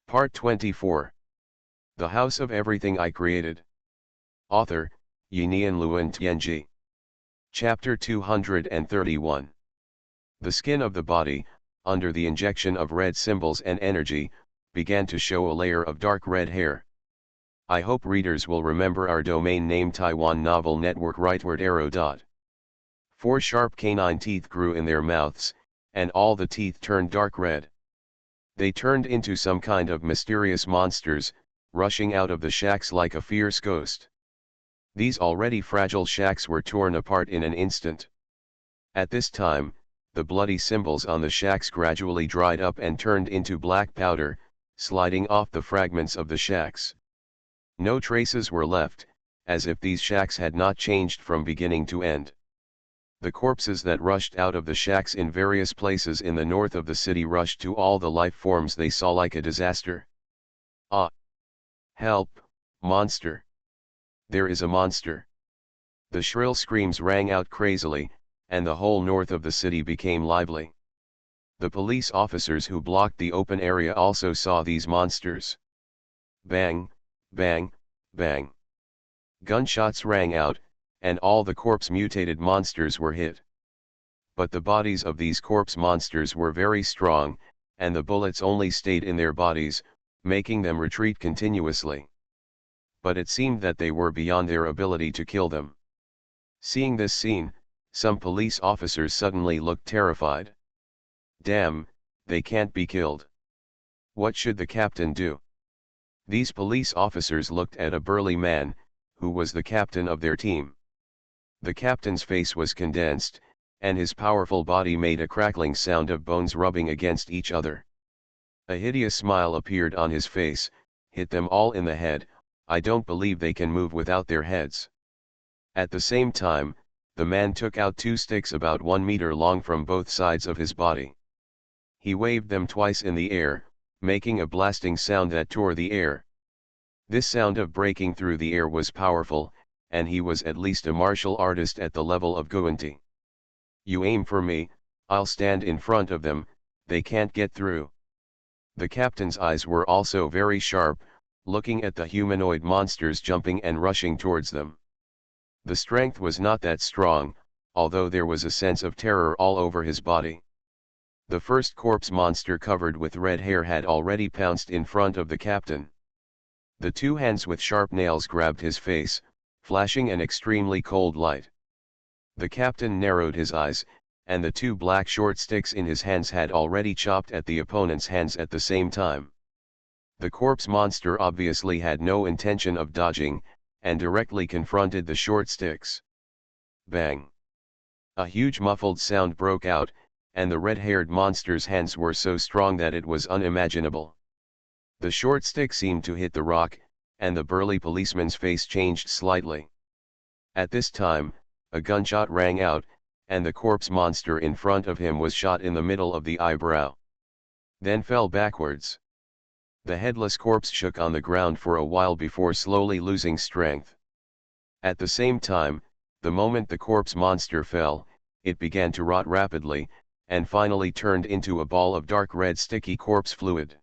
Part 24. The House of Everything I Created. Author, Yinian Luan Tianji. Chapter 231. The skin of the body, under the injection of red symbols and energy, began to show a layer of dark red hair. I hope readers will remember our domain name Taiwan Novel Network rightward arrow dot. 4 sharp canine teeth grew in their mouths, and all the teeth turned dark red. They turned into some kind of mysterious monsters, rushing out of the shacks like a fierce ghost. These already fragile shacks were torn apart in an instant. At this time, the bloody symbols on the shacks gradually dried up and turned into black powder, sliding off the fragments of the shacks. No traces were left, as if these shacks had not changed from beginning to end. The corpses that rushed out of the shacks in various places in the north of the city rushed to all the life forms they saw like a disaster. Ah! Help, monster! There is a monster! The shrill screams rang out crazily, and the whole north of the city became lively. The police officers who blocked the open area also saw these monsters. Bang, bang, bang. Gunshots rang out, and all the corpse-mutated monsters were hit. But the bodies of these corpse monsters were very strong, and the bullets only stayed in their bodies, making them retreat continuously. But it seemed that they were beyond their ability to kill them. Seeing this scene, some police officers suddenly looked terrified. Damn, they can't be killed. What should the captain do? These police officers looked at a burly man, who was the captain of their team. The captain's face was condensed, and his powerful body made a crackling sound of bones rubbing against each other. A hideous smile appeared on his face. Hit them all in the head, I don't believe they can move without their heads. At the same time, the man took out 2 sticks about 1 meter long from both sides of his body. He waved them twice in the air, making a blasting sound that tore the air. This sound of breaking through the air was powerful, and he was at least a martial artist at the level of Guanti. You aim for me, I'll stand in front of them, they can't get through. The captain's eyes were also very sharp, looking at the humanoid monsters jumping and rushing towards them. The strength was not that strong, although there was a sense of terror all over his body. The first corpse monster covered with red hair had already pounced in front of the captain. The 2 hands with sharp nails grabbed his face, flashing an extremely cold light. The captain narrowed his eyes, and the 2 black short sticks in his hands had already chopped at the opponent's hands at the same time. The corpse monster obviously had no intention of dodging, and directly confronted the short sticks. Bang! A huge muffled sound broke out, and the red-haired monster's hands were so strong that it was unimaginable. The short stick seemed to hit the rock, and the burly policeman's face changed slightly. At this time, a gunshot rang out, and the corpse monster in front of him was shot in the middle of the eyebrow. Then fell backwards. The headless corpse shook on the ground for a while before slowly losing strength. At the same time, the moment the corpse monster fell, it began to rot rapidly, and finally turned into a ball of dark red sticky corpse fluid.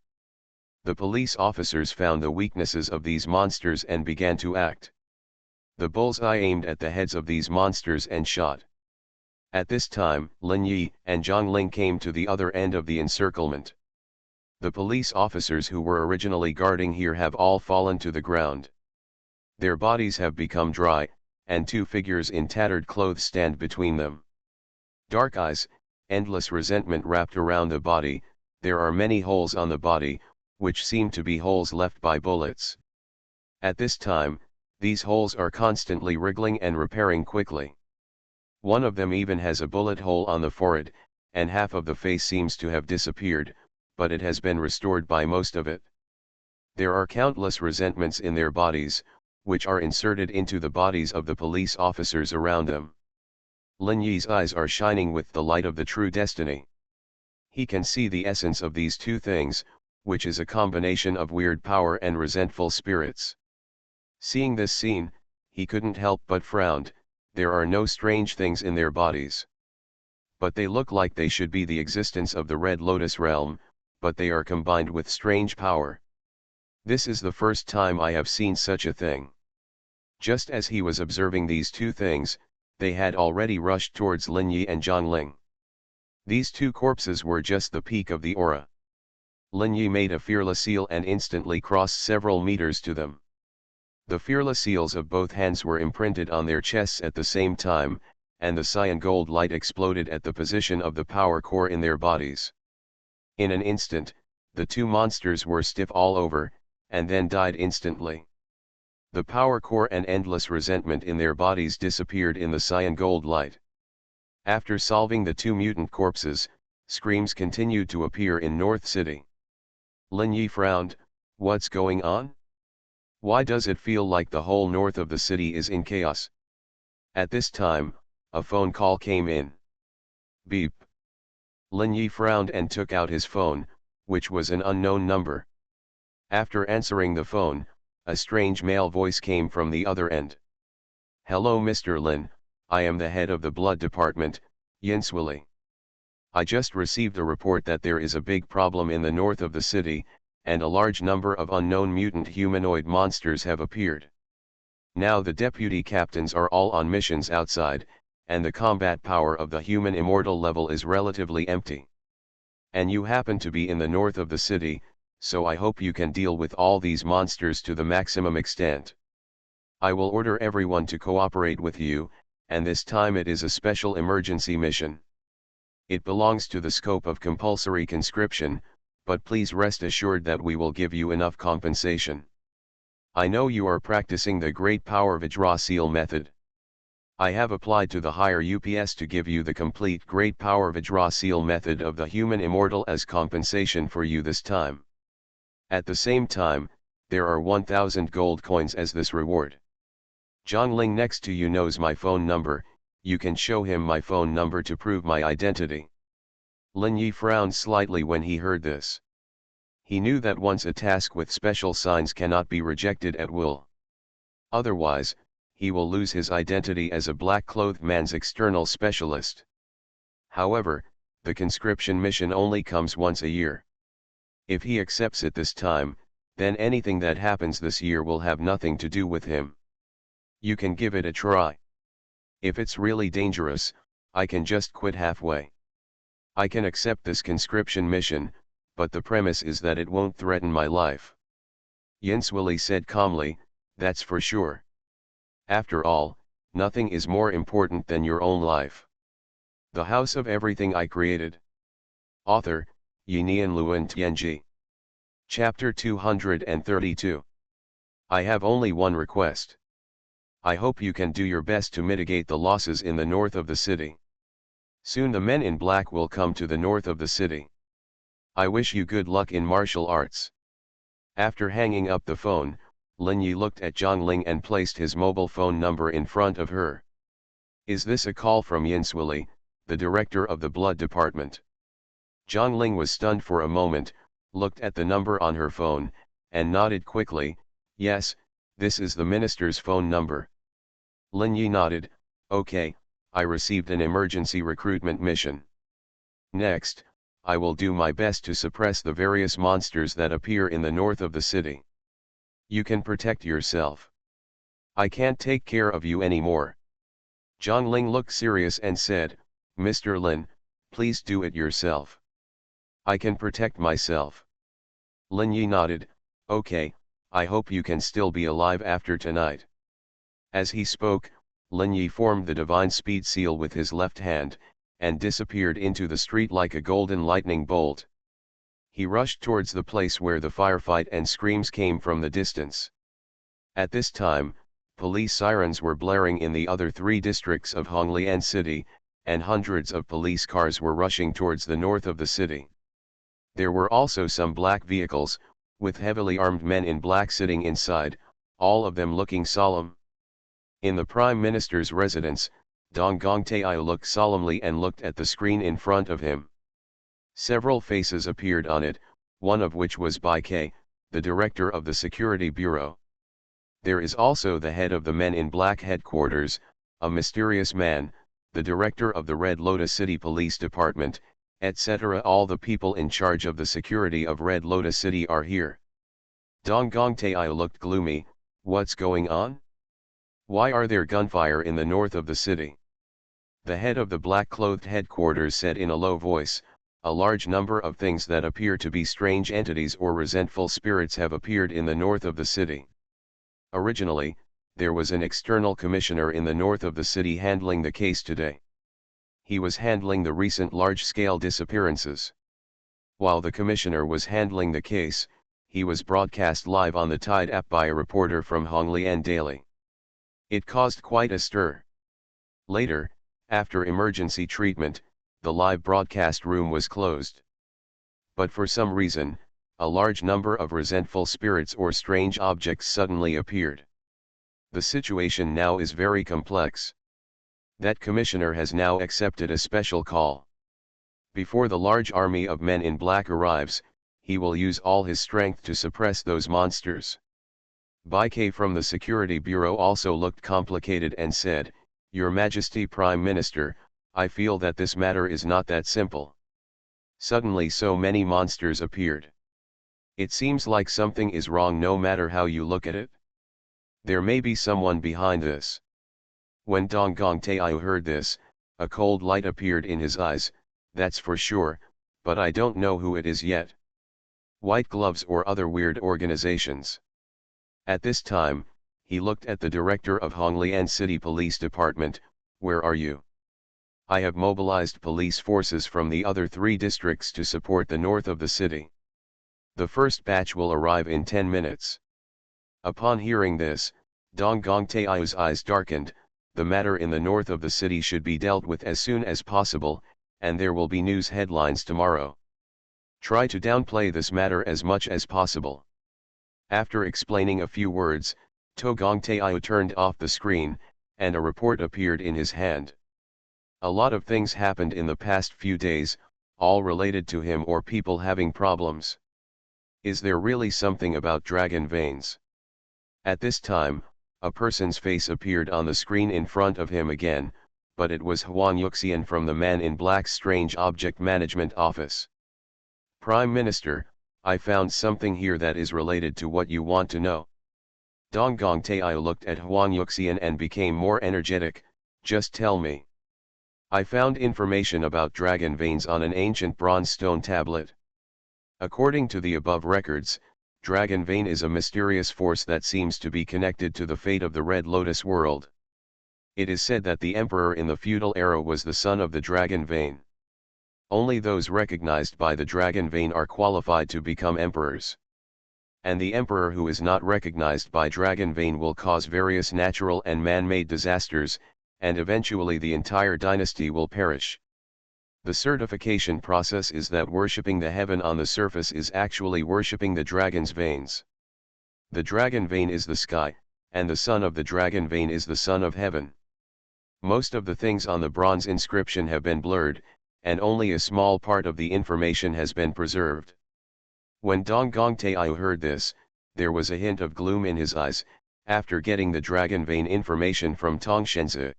The police officers found the weaknesses of these monsters and began to act. The bullseye aimed at the heads of these monsters and shot. At this time, Lin Yi and Zhang Ling came to the other end of the encirclement. The police officers who were originally guarding here have all fallen to the ground. Their bodies have become dry, and 2 figures in tattered clothes stand between them. Dark eyes, endless resentment wrapped around the body. There are many holes on the body, which seem to be holes left by bullets. At this time, these holes are constantly wriggling and repairing quickly. One of them even has a bullet hole on the forehead, and half of the face seems to have disappeared, but it has been restored by most of it. There are countless resentments in their bodies, which are inserted into the bodies of the police officers around them. Lin Yi's eyes are shining with the light of the true destiny. He can see the essence of these 2 things, which is a combination of weird power and resentful spirits. Seeing this scene, he couldn't help but frowned. There are no strange things in their bodies. But they look like they should be the existence of the Red Lotus realm, but they are combined with strange power. This is the first time I have seen such a thing. Just as he was observing these two things, they had already rushed towards Lin Yi and Zhang Ling. These two corpses were just the peak of the aura. Lin Yi made a fearless seal and instantly crossed several meters to them. The fearless seals of both hands were imprinted on their chests at the same time, and the cyan gold light exploded at the position of the power core in their bodies. In an instant, the two monsters were stiff all over, and then died instantly. The power core and endless resentment in their bodies disappeared in the cyan gold light. After solving the two mutant corpses, screams continued to appear in North City. Lin Yi frowned. What's going on? Why does it feel like the whole north of the city is in chaos? At this time, a phone call came in. Beep. Lin Yi frowned and took out his phone, which was an unknown number. After answering the phone, a strange male voice came from the other end. Hello Mr. Lin, I am the head of the blood department, Yinswili. I just received a report that there is a big problem in the north of the city, and a large number of unknown mutant humanoid monsters have appeared. Now the deputy captains are all on missions outside, and the combat power of the human immortal level is relatively empty. And you happen to be in the north of the city, so I hope you can deal with all these monsters to the maximum extent. I will order everyone to cooperate with you, and this time it is a special emergency mission. It belongs to the scope of compulsory conscription, but please rest assured that we will give you enough compensation. I know you are practicing the Great Power Vajra Seal method. I have applied to the higher UPS to give you the complete Great Power Vajra Seal method of the human immortal as compensation for you this time. At the same time, there are 1,000 gold coins as this reward. Zhang Ling next to you knows my phone number, you can show him my phone number to prove my identity. Lin Yi frowned slightly when he heard this. He knew that once a task with special signs cannot be rejected at will. Otherwise, he will lose his identity as a black-clothed man's external specialist. However, the conscription mission only comes once a year. If he accepts it this time, then anything that happens this year will have nothing to do with him. You can give it a try. If it's really dangerous, I can just quit halfway. I can accept this conscription mission, but the premise is that it won't threaten my life. Yinswili said calmly, that's for sure. After all, nothing is more important than your own life. The House of Everything I Created. Author, Yinian Luan Tianji. Chapter 232. I have only one request. I hope you can do your best to mitigate the losses in the north of the city. Soon the men in black will come to the north of the city. I wish you good luck in martial arts. After hanging up the phone, Lin Yi looked at Zhang Ling and placed his mobile phone number in front of her. Is this a call from Yinswili, the director of the blood department? Zhang Ling was stunned for a moment, looked at the number on her phone, and nodded quickly, yes, this is the minister's phone number. Lin Yi nodded, okay, I received an emergency recruitment mission. Next, I will do my best to suppress the various monsters that appear in the north of the city. You can protect yourself. I can't take care of you anymore. Zhang Ling looked serious and said, Mr. Lin, please do it yourself. I can protect myself. Lin Yi nodded, okay, I hope you can still be alive after tonight. As he spoke, Lin Yi formed the divine speed seal with his left hand, and disappeared into the street like a golden lightning bolt. He rushed towards the place where the firefight and screams came from the distance. At this time, police sirens were blaring in the other three districts of Honglian City, and hundreds of police cars were rushing towards the north of the city. There were also some black vehicles, with heavily armed men in black sitting inside, all of them looking solemn. In the Prime Minister's residence, Dong Gongtai looked solemnly and looked at the screen in front of him. Several faces appeared on it, one of which was Bai Ke, the director of the Security Bureau. There is also the head of the Men in Black headquarters, a mysterious man, the director of the Red Lotus City Police Department, etc. All the people in charge of the security of Red Lotus City are here. Dong Gong Tae looked gloomy. What's going on? Why are there gunfire in the north of the city? The head of the black-clothed headquarters said in a low voice, a large number of things that appear to be strange entities or resentful spirits have appeared in the north of the city. Originally, there was an external commissioner in the north of the city handling the case today. He was handling the recent large-scale disappearances. While the commissioner was handling the case, he was broadcast live on the Tide app by a reporter from Honglian Daily. It caused quite a stir. Later, after emergency treatment, the live broadcast room was closed. But for some reason, a large number of resentful spirits or strange objects suddenly appeared. The situation now is very complex. That commissioner has now accepted a special call. Before the large army of men in black arrives, he will use all his strength to suppress those monsters. Bai K from the Security Bureau also looked complicated and said, Your Majesty Prime Minister, I feel that this matter is not that simple. Suddenly so many monsters appeared. It seems like something is wrong no matter how you look at it. There may be someone behind this. When Dong Gong Tae heard this, a cold light appeared in his eyes, that's for sure, but I don't know who it is yet. White Gloves or other weird organizations. At this time, he looked at the director of Honglian City Police Department. Where are you? I have mobilized police forces from the other 3 districts to support the north of the city. The first batch will arrive in 10 minutes. Upon hearing this, Dong Gong Tae's eyes darkened. The matter in the north of the city should be dealt with as soon as possible, and there will be news headlines tomorrow. Try to downplay this matter as much as possible. After explaining a few words, To Gong Tae turned off the screen, and a report appeared in his hand. A lot of things happened in the past few days, all related to him or people having problems. Is there really something about dragon veins? At this time, a person's face appeared on the screen in front of him again, but it was Huan Yuxian from the Man in Black's Strange Object Management Office. Prime Minister, I found something here that is related to what you want to know. Dong Gong Tae looked at Huan Yuxian and became more energetic. Just tell me. I found information about dragon veins on an ancient bronze stone tablet. According to the above records, dragon vein is a mysterious force that seems to be connected to the fate of the Red Lotus world. It is said that the emperor in the feudal era was the son of the dragon vein. Only those recognized by the dragon vein are qualified to become emperors. And the emperor who is not recognized by dragon vein will cause various natural and man-made disasters, and eventually the entire dynasty will perish. The certification process is that worshipping the heaven on the surface is actually worshipping the dragon's veins. The dragon vein is the sky, and the son of the dragon vein is the son of heaven. Most of the things on the bronze inscription have been blurred, and only a small part of the information has been preserved. When Dong Gong Tae heard this, there was a hint of gloom in his eyes. After getting the dragon vein information from Tong Shenzi,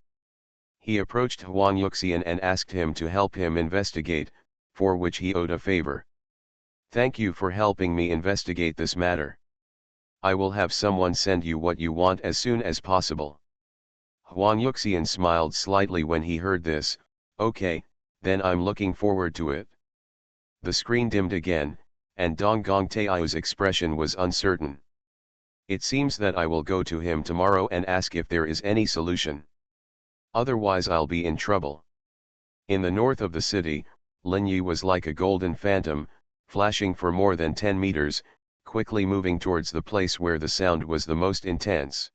he approached Huan Yuxian and asked him to help him investigate, for which he owed a favor. Thank you for helping me investigate this matter. I will have someone send you what you want as soon as possible. Huan Yuxian smiled slightly when he heard this. Okay, then I'm looking forward to it. The screen dimmed again, and Dong Gong Tae's expression was uncertain. It seems that I will go to him tomorrow and ask if there is any solution. Otherwise I'll be in trouble. In the north of the city, Lin Yi was like a golden phantom, flashing for more than 10 meters, quickly moving towards the place where the sound was the most intense.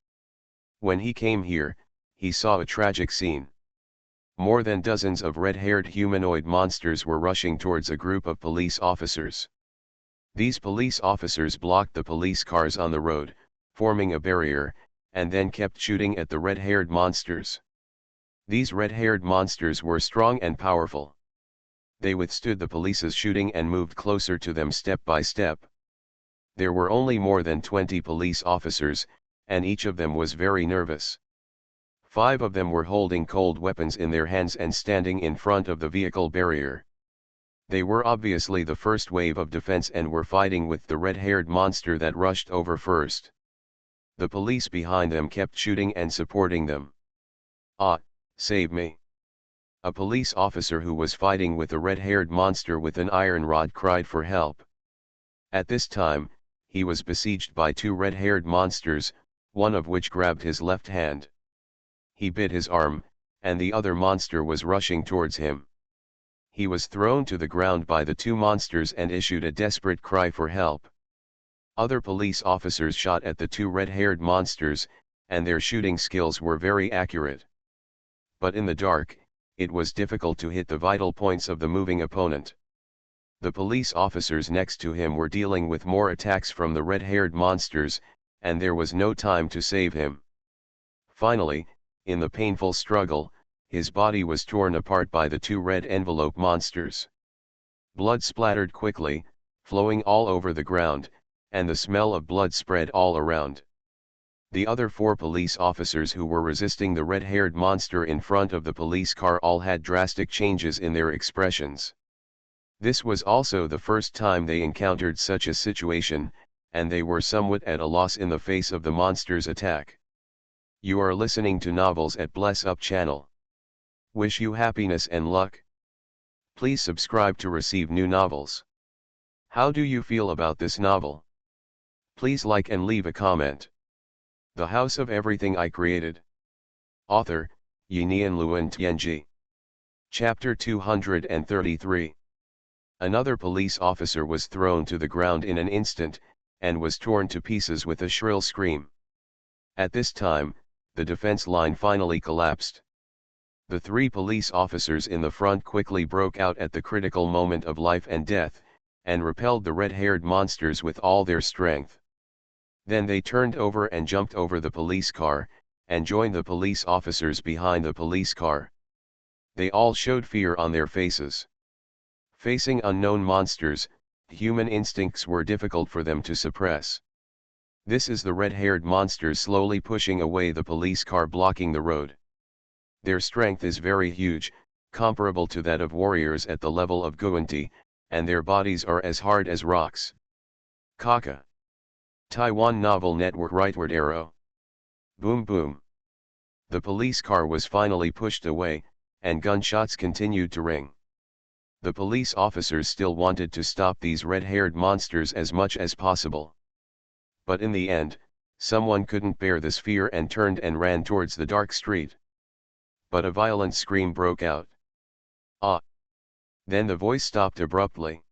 When he came here, he saw a tragic scene. More than dozens of red-haired humanoid monsters were rushing towards a group of police officers. These police officers blocked the police cars on the road, forming a barrier, and then kept shooting at the red-haired monsters. These red-haired monsters were strong and powerful. They withstood the police's shooting and moved closer to them step by step. There were only more than 20 police officers, and each of them was very nervous. 5 of them were holding cold weapons in their hands and standing in front of the vehicle barrier. They were obviously the first wave of defense and were fighting with the red-haired monster that rushed over first. The police behind them kept shooting and supporting them. "Ah, save me!" A police officer who was fighting with a red-haired monster with an iron rod cried for help. At this time, he was besieged by two red-haired monsters, one of which grabbed his left hand. He bit his arm, and the other monster was rushing towards him. He was thrown to the ground by the two monsters and issued a desperate cry for help. Other police officers shot at the two red-haired monsters, and their shooting skills were very accurate. But in the dark, it was difficult to hit the vital points of the moving opponent. The police officers next to him were dealing with more attacks from the red-haired monsters, and there was no time to save him. Finally, in the painful struggle, his body was torn apart by the two red envelope monsters. Blood splattered quickly, flowing all over the ground, and the smell of blood spread all around. The other 4 police officers who were resisting the red-haired monster in front of the police car all had drastic changes in their expressions. This was also the first time they encountered such a situation, and they were somewhat at a loss in the face of the monster's attack. You are listening to Novels at Bless Up channel. Wish you happiness and luck. Please subscribe to receive new novels. How do you feel about this novel? Please like and leave a comment. The House of Everything I Created. Author, Xuanhuan Luan Tianji. Chapter 233. Another police officer was thrown to the ground in an instant, and was torn to pieces with a shrill scream. At this time, the defense line finally collapsed. The 3 police officers in the front quickly broke out at the critical moment of life and death, and repelled the red-haired monsters with all their strength. Then they turned over and jumped over the police car, and joined the police officers behind the police car. They all showed fear on their faces. Facing unknown monsters, human instincts were difficult for them to suppress. This is the red-haired monsters slowly pushing away the police car blocking the road. Their strength is very huge, comparable to that of warriors at the level of Guanti, and their bodies are as hard as rocks. Kaka. Taiwan Novel Network Rightward Arrow. Boom boom. The police car was finally pushed away, and gunshots continued to ring. The police officers still wanted to stop these red-haired monsters as much as possible. But in the end, someone couldn't bear this fear and turned and ran towards the dark street. But a violent scream broke out. "Ah!" Then the voice stopped abruptly.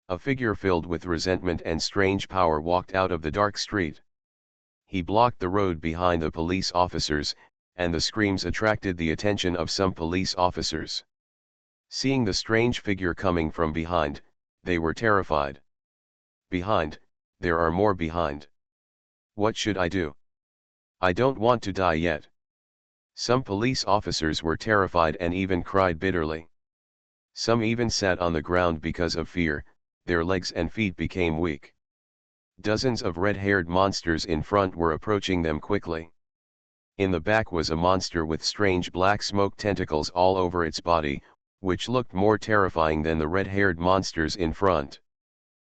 A figure filled with resentment and strange power walked out of the dark street. He blocked the road behind the police officers, and the screams attracted the attention of some police officers. Seeing the strange figure coming from behind, they were terrified. "Behind, there are more behind. What should I do? I don't want to die yet." Some police officers were terrified and even cried bitterly. Some even sat on the ground because of fear, their legs and feet became weak. Dozens of red-haired monsters in front were approaching them quickly. In the back was a monster with strange black smoke tentacles all over its body, which looked more terrifying than the red-haired monsters in front.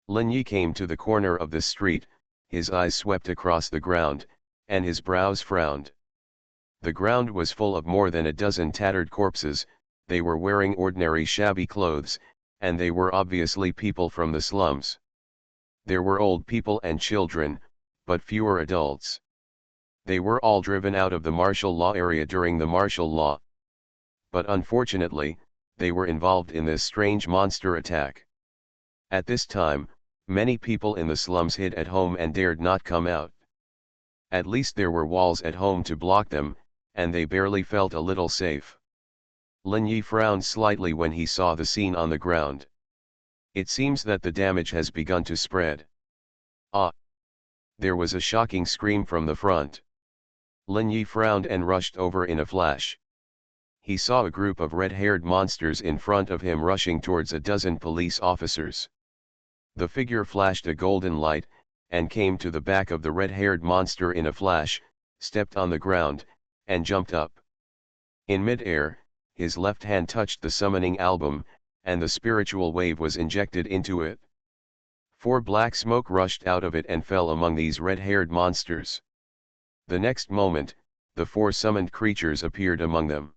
Lin Yi came to the corner of the street, his eyes swept across the ground, and his brows frowned. The ground was full of more than a dozen tattered corpses. They were wearing ordinary shabby clothes, and they were obviously people from the slums. There were old people and children, but fewer adults. They were all driven out of the martial law area during the martial law. But unfortunately, they were involved in this strange monster attack. At this time, many people in the slums hid at home and dared not come out. At least there were walls at home to block them, and they barely felt a little safe. Lin Yi frowned slightly when he saw the scene on the ground. It seems that the damage has begun to spread. "Ah!" There was a shocking scream from the front. Lin Yi frowned and rushed over in a flash. He saw a group of red-haired monsters in front of him rushing towards a dozen police officers. The figure flashed a golden light, and came to the back of the red-haired monster in a flash, stepped on the ground, and jumped up. In mid-air, his left hand touched the summoning album, and the spiritual wave was injected into it. 4 black smoke rushed out of it and fell among these red-haired monsters. The next moment, the 4 summoned creatures appeared among them.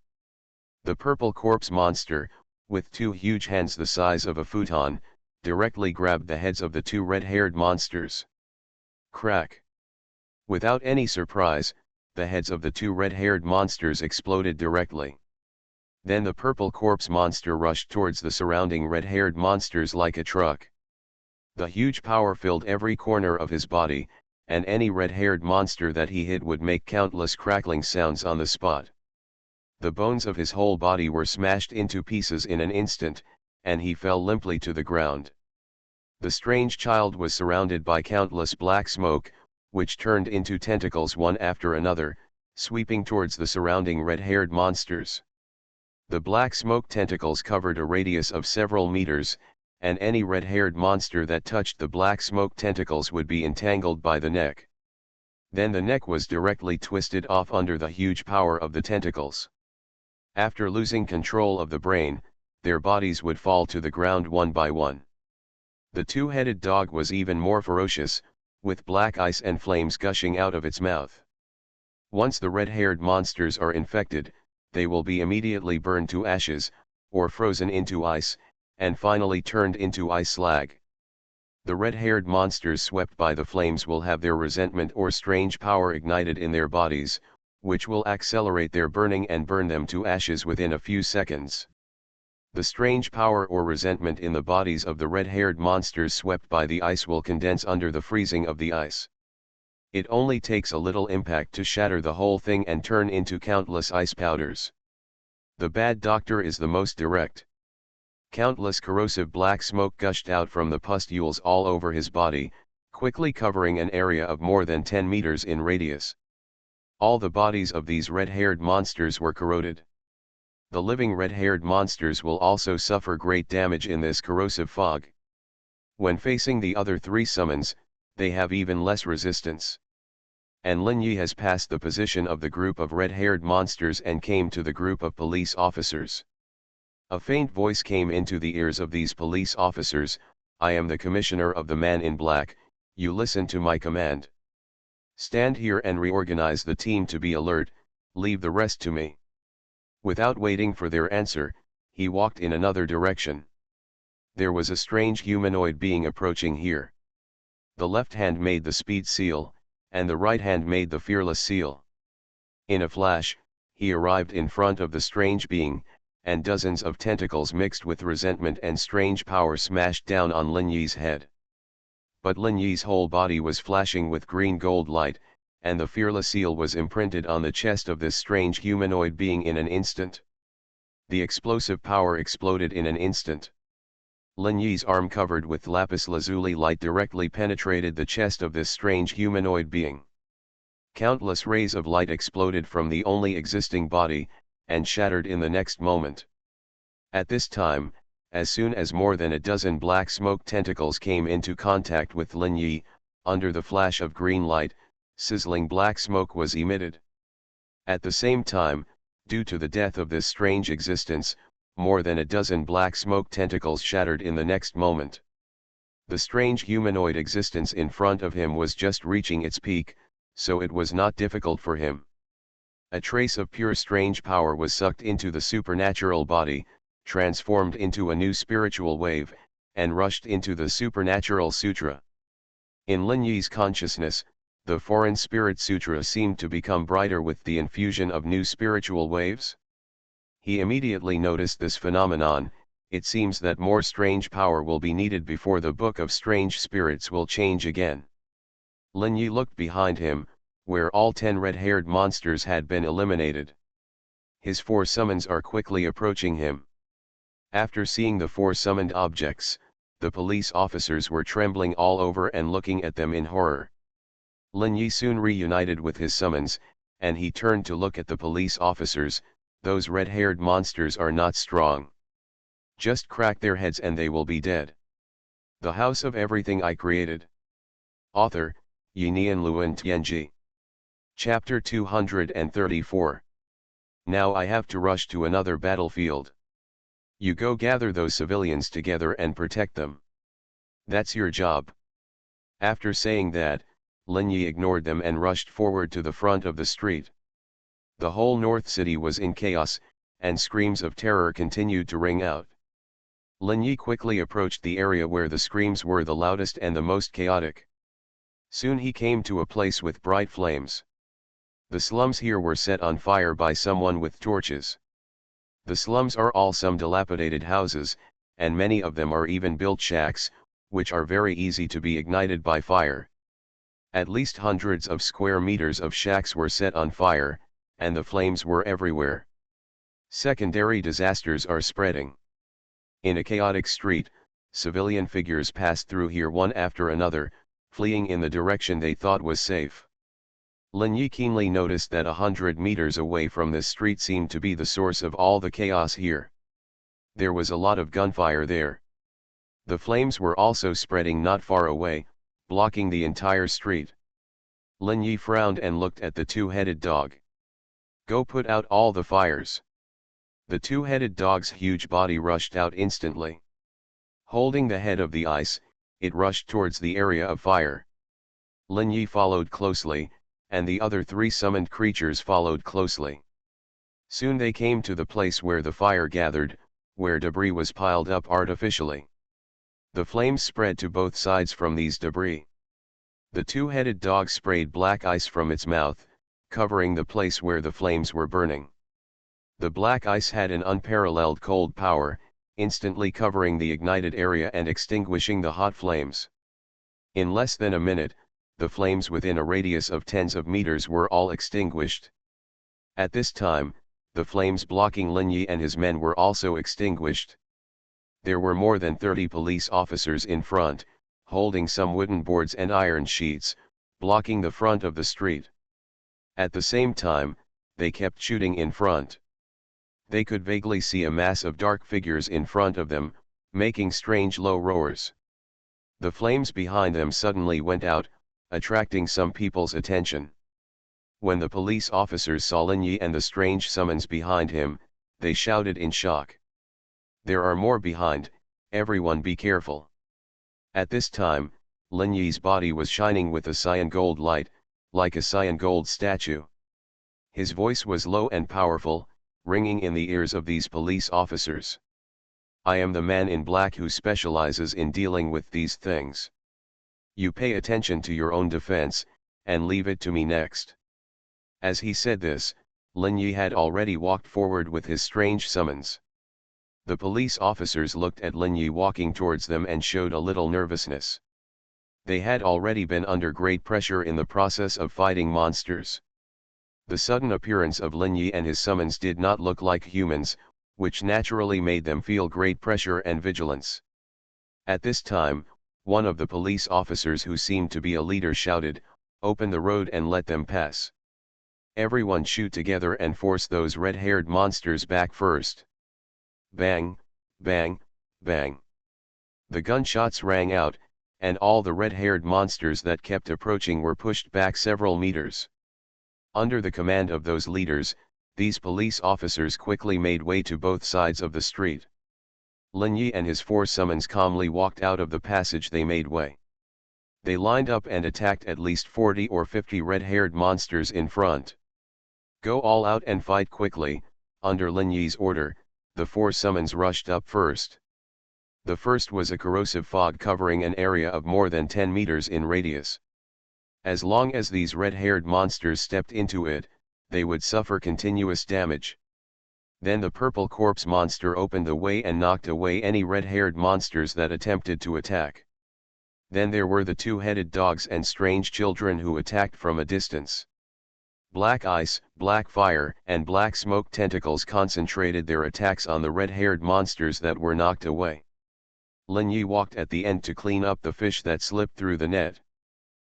The purple corpse monster, with 2 huge hands the size of a futon, directly grabbed the heads of the 2 red-haired monsters. Crack! Without any surprise, the heads of the 2 red-haired monsters exploded directly. Then the purple corpse monster rushed towards the surrounding red-haired monsters like a truck. The huge power filled every corner of his body, and any red-haired monster that he hit would make countless crackling sounds on the spot. The bones of his whole body were smashed into pieces in an instant, and he fell limply to the ground. The strange child was surrounded by countless black smoke, which turned into tentacles one after another, sweeping towards the surrounding red-haired monsters. The black smoke tentacles covered a radius of several meters, and any red-haired monster that touched the black smoke tentacles would be entangled by the neck. Then the neck was directly twisted off under the huge power of the tentacles. After losing control of the brain, their bodies would fall to the ground one by one. The 2-headed dog was even more ferocious, with black ice and flames gushing out of its mouth. Once the red-haired monsters are infected, they will be immediately burned to ashes, or frozen into ice, and finally turned into ice slag. The red-haired monsters swept by the flames will have their resentment or strange power ignited in their bodies, which will accelerate their burning and burn them to ashes within a few seconds. The strange power or resentment in the bodies of the red-haired monsters swept by the ice will condense under the freezing of the ice. It only takes a little impact to shatter the whole thing and turn into countless ice powders. The bad doctor is the most direct. Countless corrosive black smoke gushed out from the pustules all over his body, quickly covering an area of more than 10 meters in radius. All the bodies of these red-haired monsters were corroded. The living red-haired monsters will also suffer great damage in this corrosive fog. When facing the other 3 summons, they have even less resistance. And Lin Yi has passed the position of the group of red-haired monsters and came to the group of police officers. A faint voice came into the ears of these police officers, "I am the commissioner of the Man in Black, you listen to my command. Stand here and reorganize the team to be alert, leave the rest to me." Without waiting for their answer, he walked in another direction. There was a strange humanoid being approaching here. The left hand made the speed seal, and the right hand made the fearless seal. In a flash, he arrived in front of the strange being, and dozens of tentacles mixed with resentment and strange power smashed down on Lin Yi's head. But Lin Yi's whole body was flashing with green gold light, and the fearless seal was imprinted on the chest of this strange humanoid being in an instant. The explosive power exploded in an instant. Lin Yi's arm covered with lapis lazuli light directly penetrated the chest of this strange humanoid being. Countless rays of light exploded from the only existing body, and shattered in the next moment. At this time, as soon as more than a dozen black smoke tentacles came into contact with Lin Yi, under the flash of green light, sizzling black smoke was emitted. At the same time, due to the death of this strange existence, more than a dozen black smoke tentacles shattered in the next moment. The strange humanoid existence in front of him was just reaching its peak, so it was not difficult for him. A trace of pure strange power was sucked into the supernatural body, transformed into a new spiritual wave, and rushed into the supernatural sutra. In Lin Yi's consciousness, the foreign spirit sutra seemed to become brighter with the infusion of new spiritual waves. He immediately noticed this phenomenon. It seems that more strange power will be needed before the book of strange spirits will change again. Lin Yi looked behind him, where all 10 red-haired monsters had been eliminated. His 4 summons are quickly approaching him. After seeing the 4 summoned objects, the police officers were trembling all over and looking at them in horror. Lin Yi soon reunited with his summons, and he turned to look at the police officers. Those red-haired monsters are not strong. Just crack their heads and they will be dead. The House of Everything I Created. Author, Yinian Luan Tianji. Chapter 234. Now I have to rush to another battlefield. You go gather those civilians together and protect them. That's your job. After saying that, Lin Yi ignored them and rushed forward to the front of the street. The whole North City was in chaos, and screams of terror continued to ring out. Lin Yi quickly approached the area where the screams were the loudest and the most chaotic. Soon he came to a place with bright flames. The slums here were set on fire by someone with torches. The slums are all some dilapidated houses, and many of them are even built shacks, which are very easy to be ignited by fire. At least hundreds of square meters of shacks were set on fire, and the flames were everywhere. Secondary disasters are spreading. In a chaotic street, civilian figures passed through here one after another, fleeing in the direction they thought was safe. Lin Yi keenly noticed that 100 meters away from this street seemed to be the source of all the chaos here. There was a lot of gunfire there. The flames were also spreading not far away, blocking the entire street. Lin Yi frowned and looked at the two-headed dog. Go put out all the fires. The two-headed dog's huge body rushed out instantly. Holding the head of the ice, it rushed towards the area of fire. Lin Yi followed closely, and the other three summoned creatures followed closely. Soon they came to the place where the fire gathered, where debris was piled up artificially. The flames spread to both sides from these debris. The two-headed dog sprayed black ice from its mouth, covering the place where the flames were burning. The black ice had an unparalleled cold power, instantly covering the ignited area and extinguishing the hot flames. In less than a minute, the flames within a radius of tens of meters were all extinguished. At this time, the flames blocking Lin Yi and his men were also extinguished. There were more than 30 police officers in front, holding some wooden boards and iron sheets, blocking the front of the street. At the same time, they kept shooting in front. They could vaguely see a mass of dark figures in front of them, making strange low roars. The flames behind them suddenly went out, attracting some people's attention. When the police officers saw Lin Yi and the strange summons behind him, they shouted in shock. There are more behind, everyone be careful. At this time, Lin Yi's body was shining with a cyan gold light, like a cyan gold statue. His voice was low and powerful, ringing in the ears of these police officers. I am the man in black who specializes in dealing with these things. You pay attention to your own defense, and leave it to me next. As he said this, Lin Yi had already walked forward with his strange summons. The police officers looked at Lin Yi walking towards them and showed a little nervousness. They had already been under great pressure in the process of fighting monsters. The sudden appearance of Lin Yi and his summons did not look like humans, which naturally made them feel great pressure and vigilance. At this time, one of the police officers who seemed to be a leader shouted, "Open the road and let them pass. Everyone shoot together and force those red-haired monsters back first." Bang, bang, bang. The gunshots rang out, and all the red-haired monsters that kept approaching were pushed back several meters. Under the command of those leaders, these police officers quickly made way to both sides of the street. Lin Yi and his four summons calmly walked out of the passage they made way. They lined up and attacked at least 40 or 50 red-haired monsters in front. Go all out and fight quickly. Under Lin Yi's order, the four summons rushed up first. The first was a corrosive fog covering an area of more than 10 meters in radius. As long as these red-haired monsters stepped into it, they would suffer continuous damage. Then the purple corpse monster opened the way and knocked away any red-haired monsters that attempted to attack. Then there were the two-headed dogs and strange children who attacked from a distance. Black ice, black fire, and black smoke tentacles concentrated their attacks on the red-haired monsters that were knocked away. Lin Yi walked at the end to clean up the fish that slipped through the net.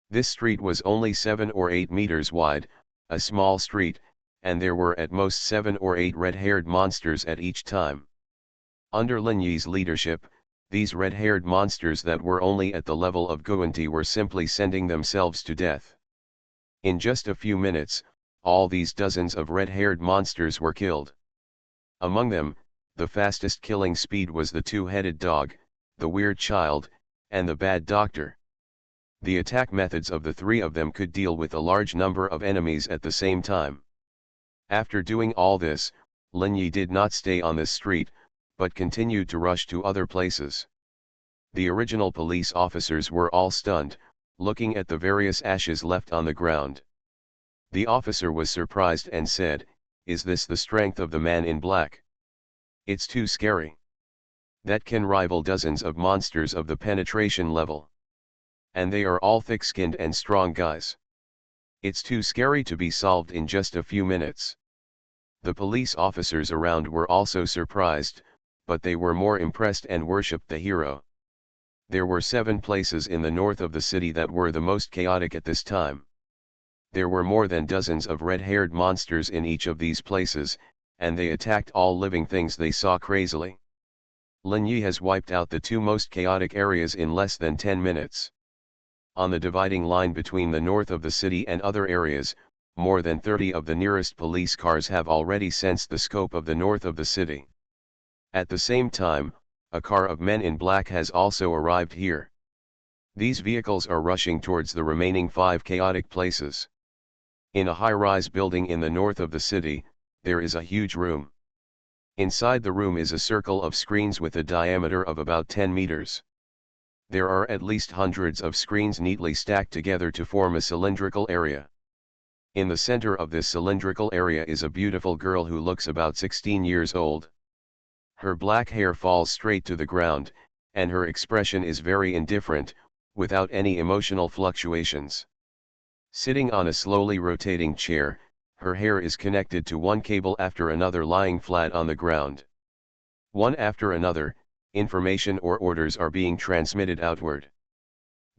This street was only 7 or 8 meters wide, a small street, and there were at most 7 or 8 red-haired monsters at each time. Under Lin Yi's leadership, these red-haired monsters that were only at the level of Guanti were simply sending themselves to death. In just a few minutes, all these dozens of red-haired monsters were killed. Among them, The fastest killing speed was the two-headed dog, the weird child, and the bad doctor. The attack methods of the three of them could deal with a large number of enemies at the same time. After doing all this, Lin Yi did not stay on this street, but continued to rush to other places. The original police officers were all stunned, looking at the various ashes left on the ground. The officer was surprised and said, "Is this the strength of the man in black? It's too scary. That can rival dozens of monsters of the penetration level. And they are all thick-skinned and strong guys. It's too scary to be solved in just a few minutes." The police officers around were also surprised, but they were more impressed and worshipped the hero. There were 7 places in the north of the city that were the most chaotic at this time. There were more than dozens of red-haired monsters in each of these places, and they attacked all living things they saw crazily. Lin Yi has wiped out the 2 most chaotic areas in less than 10 minutes. On the dividing line between the north of the city and other areas, more than 30 of the nearest police cars have already sensed the scope of the north of the city. At the same time, a car of men in black has also arrived here. These vehicles are rushing towards the remaining 5 chaotic places. In a high-rise building in the north of the city, there is a huge room. Inside the room is a circle of screens with a diameter of about 10 meters. There are at least hundreds of screens neatly stacked together to form a cylindrical area. In the center of this cylindrical area is a beautiful girl who looks about 16 years old. Her black hair falls straight to the ground, and her expression is very indifferent, without any emotional fluctuations. Sitting on a slowly rotating chair, her hair is connected to one cable after another lying flat on the ground. One after another, information or orders are being transmitted outward.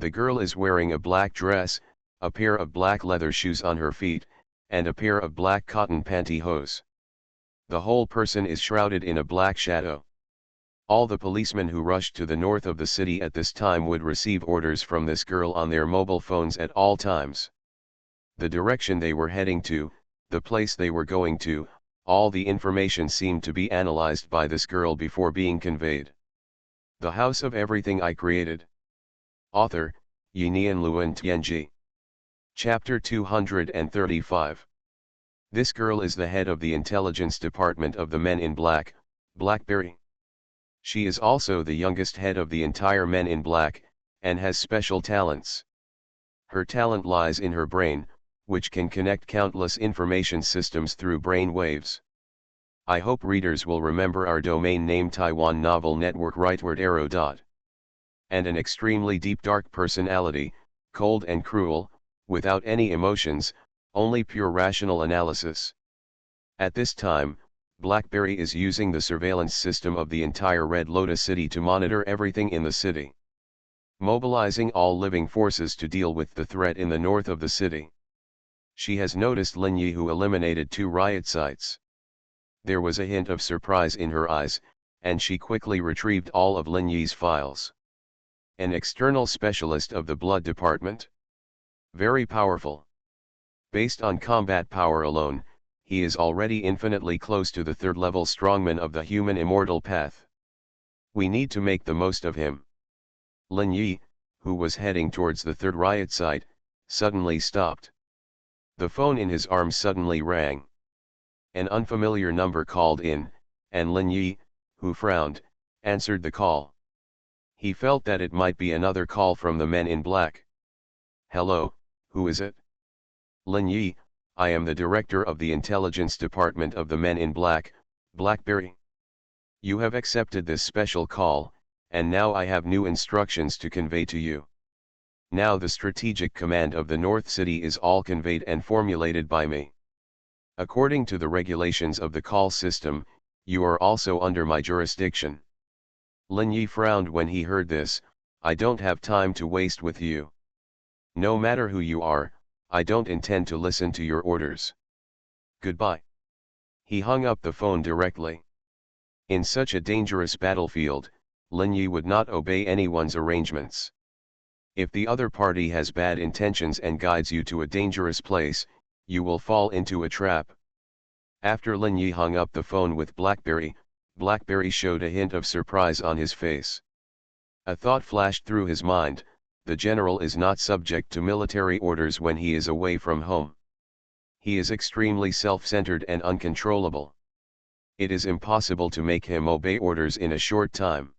The girl is wearing a black dress, a pair of black leather shoes on her feet, and a pair of black cotton pantyhose. The whole person is shrouded in a black shadow. All the policemen who rushed to the north of the city at this time would receive orders from this girl on their mobile phones at all times. The direction they were heading to, the place they were going to, all the information seemed to be analyzed by this girl before being conveyed. The House of Everything I Created. Author, Yinian Luan Tianji. Chapter 235. This girl is the head of the intelligence department of the Men in Black, BlackBerry. She is also the youngest head of the entire Men in Black, and has special talents. Her talent lies in her brain, which can connect countless information systems through brain waves. I hope readers will remember our domain name Taiwan Novel Network rightward arrow dot. And an extremely deep dark personality, cold and cruel, without any emotions, only pure rational analysis. At this time, BlackBerry is using the surveillance system of the entire Red Lotus city to monitor everything in the city, mobilizing all living forces to deal with the threat in the north of the city. She has noticed Lin Yi, who eliminated 2 riot sites. There was a hint of surprise in her eyes, and she quickly retrieved all of Lin Yi's files. An external specialist of the blood department. Very powerful. Based on combat power alone, he is already infinitely close to the 3rd-level strongman of the human immortal path. We need to make the most of him. Lin Yi, who was heading towards the 3rd riot site, suddenly stopped. The phone in his arm suddenly rang. An unfamiliar number called in, and Lin Yi, who frowned, answered the call. He felt that it might be another call from the Men in Black. "Hello, who is it?" "Lin Yi, I am the director of the intelligence department of the Men in Black, BlackBerry. You have accepted this special call, and now I have new instructions to convey to you. Now the strategic command of the North City is all conveyed and formulated by me. According to the regulations of the call system, you are also under my jurisdiction." Lin Yi frowned when he heard this. "I don't have time to waste with you. No matter who you are, I don't intend to listen to your orders. Goodbye." He hung up the phone directly. In such a dangerous battlefield, Lin Yi would not obey anyone's arrangements. If the other party has bad intentions and guides you to a dangerous place, you will fall into a trap. After Lin Yi hung up the phone with BlackBerry, Blackberry showed a hint of surprise on his face. A thought flashed through his mind: the general is not subject to military orders when he is away from home. He is extremely self-centered and uncontrollable. It is impossible to make him obey orders in a short time.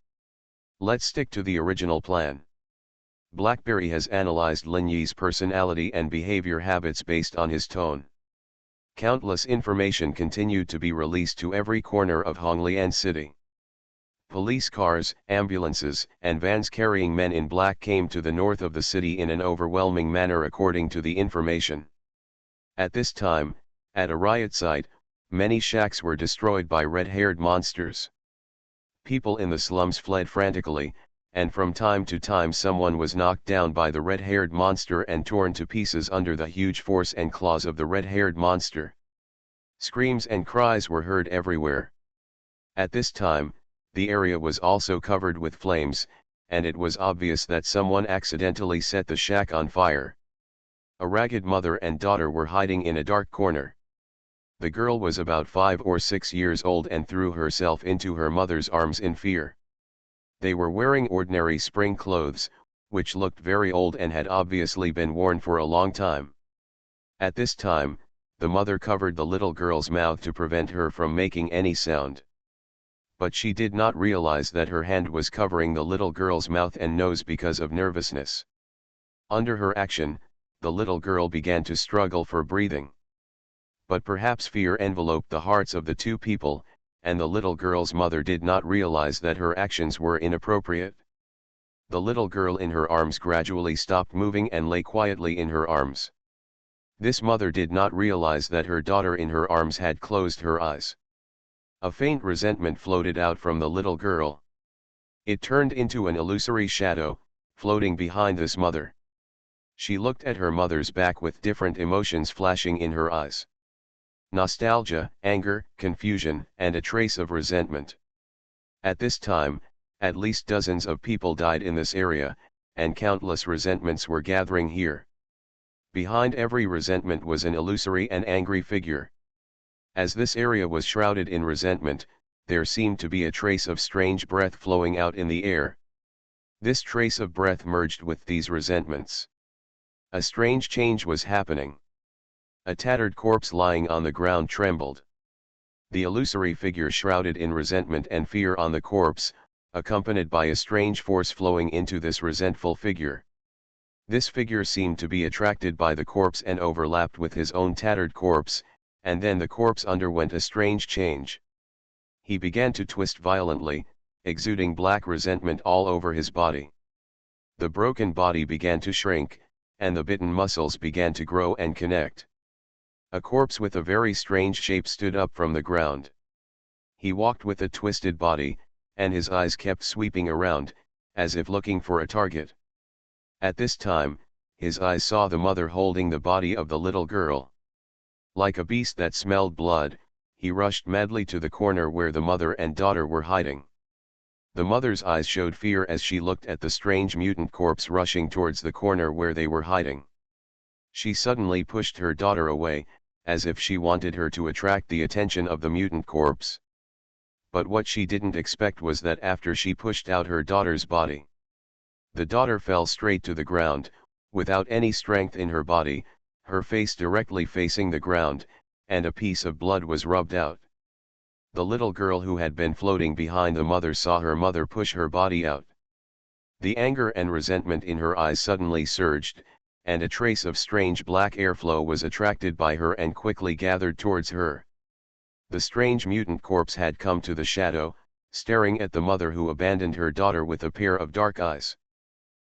Let's stick to the original plan. Blackberry has analyzed Lin Yi's personality and behavior habits based on his tone. Countless information continued to be released to every corner of Honglian City. Police cars, ambulances, and vans carrying men in black came to the north of the city in an overwhelming manner according to the information. At this time, at a riot site, many shacks were destroyed by red-haired monsters. People in the slums fled frantically, and from time to time someone was knocked down by the red-haired monster and torn to pieces under the huge force and claws of the red-haired monster. Screams and cries were heard everywhere. At this time, the area was also covered with flames, and it was obvious that someone accidentally set the shack on fire. A ragged mother and daughter were hiding in a dark corner. The girl was about 5 or 6 years old and threw herself into her mother's arms in fear. They were wearing ordinary spring clothes, which looked very old and had obviously been worn for a long time. At this time, the mother covered the little girl's mouth to prevent her from making any sound. But she did not realize that her hand was covering the little girl's mouth and nose because of nervousness. Under her action, the little girl began to struggle for breathing. But perhaps fear enveloped the hearts of the two people, and the little girl's mother did not realize that her actions were inappropriate. The little girl in her arms gradually stopped moving and lay quietly in her arms. This mother did not realize that her daughter in her arms had closed her eyes. A faint resentment floated out from the little girl. It turned into an illusory shadow, floating behind this mother. She looked at her mother's back with different emotions flashing in her eyes. Nostalgia, anger, confusion, and a trace of resentment. At this time, at least dozens of people died in this area, and countless resentments were gathering here. Behind every resentment was an illusory and angry figure. As this area was shrouded in resentment, there seemed to be a trace of strange breath flowing out in the air. This trace of breath merged with these resentments. A strange change was happening. A tattered corpse lying on the ground trembled. The illusory figure shrouded in resentment and fear on the corpse, accompanied by a strange force flowing into this resentful figure. This figure seemed to be attracted by the corpse and overlapped with his own tattered corpse, and then the corpse underwent a strange change. He began to twist violently, exuding black resentment all over his body. The broken body began to shrink, and the bitten muscles began to grow and connect. A corpse with a very strange shape stood up from the ground. He walked with a twisted body, and his eyes kept sweeping around, as if looking for a target. At this time, his eyes saw the mother holding the body of the little girl. Like a beast that smelled blood, he rushed madly to the corner where the mother and daughter were hiding. The mother's eyes showed fear as she looked at the strange mutant corpse rushing towards the corner where they were hiding. She suddenly pushed her daughter away, as if she wanted her to attract the attention of the mutant corpse. But what she didn't expect was that after she pushed out her daughter's body, the daughter fell straight to the ground, without any strength in her body, her face directly facing the ground, and a piece of blood was rubbed out. The little girl who had been floating behind the mother saw her mother push her body out. The anger and resentment in her eyes suddenly surged, and a trace of strange black airflow was attracted by her and quickly gathered towards her. The strange mutant corpse had come to the shadow, staring at the mother who abandoned her daughter with a pair of dark eyes.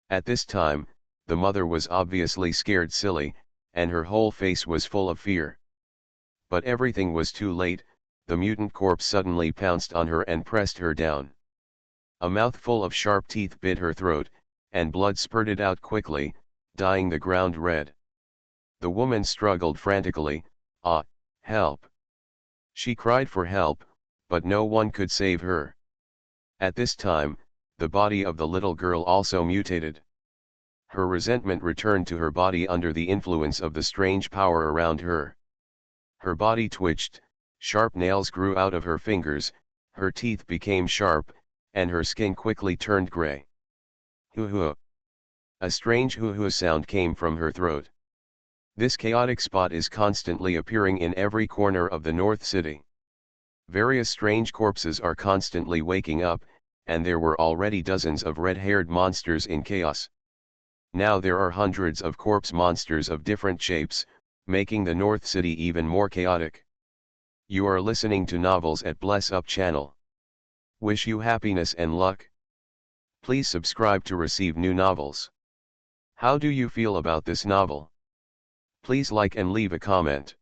At this time, the mother was obviously scared silly, and her whole face was full of fear. But everything was too late. The mutant corpse suddenly pounced on her and pressed her down. A mouthful of sharp teeth bit her throat, and blood spurted out quickly, dyeing the ground red. The woman struggled frantically. "Ah, help!" She cried for help, but no one could save her. At this time, the body of the little girl also mutated. Her resentment returned to her body under the influence of the strange power around her. Her body twitched, sharp nails grew out of her fingers, Her teeth became sharp, and her skin quickly turned gray. Hoo-hoo. A strange hoo-hoo sound came from her throat. This chaotic spot is constantly appearing in every corner of the North City. Various strange corpses are constantly waking up, and there were already dozens of red-haired monsters in chaos. Now there are hundreds of corpse monsters of different shapes, making the North City even more chaotic. You are listening to Novels at Bless Up channel. Wish you happiness and luck. Please subscribe to receive new novels. How do you feel about this novel? Please like and leave a comment.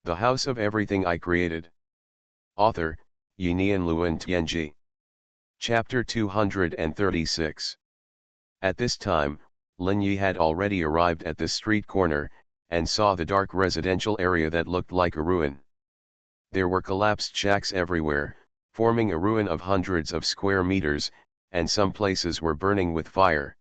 The House of Everything I Created. Author, Xuanhuan Luan Tianji. Chapter 236. At this time, Lin Yi had already arrived at the street corner, and saw the dark residential area that looked like a ruin. There were collapsed shacks everywhere, forming a ruin of hundreds of square meters, and some places were burning with fire.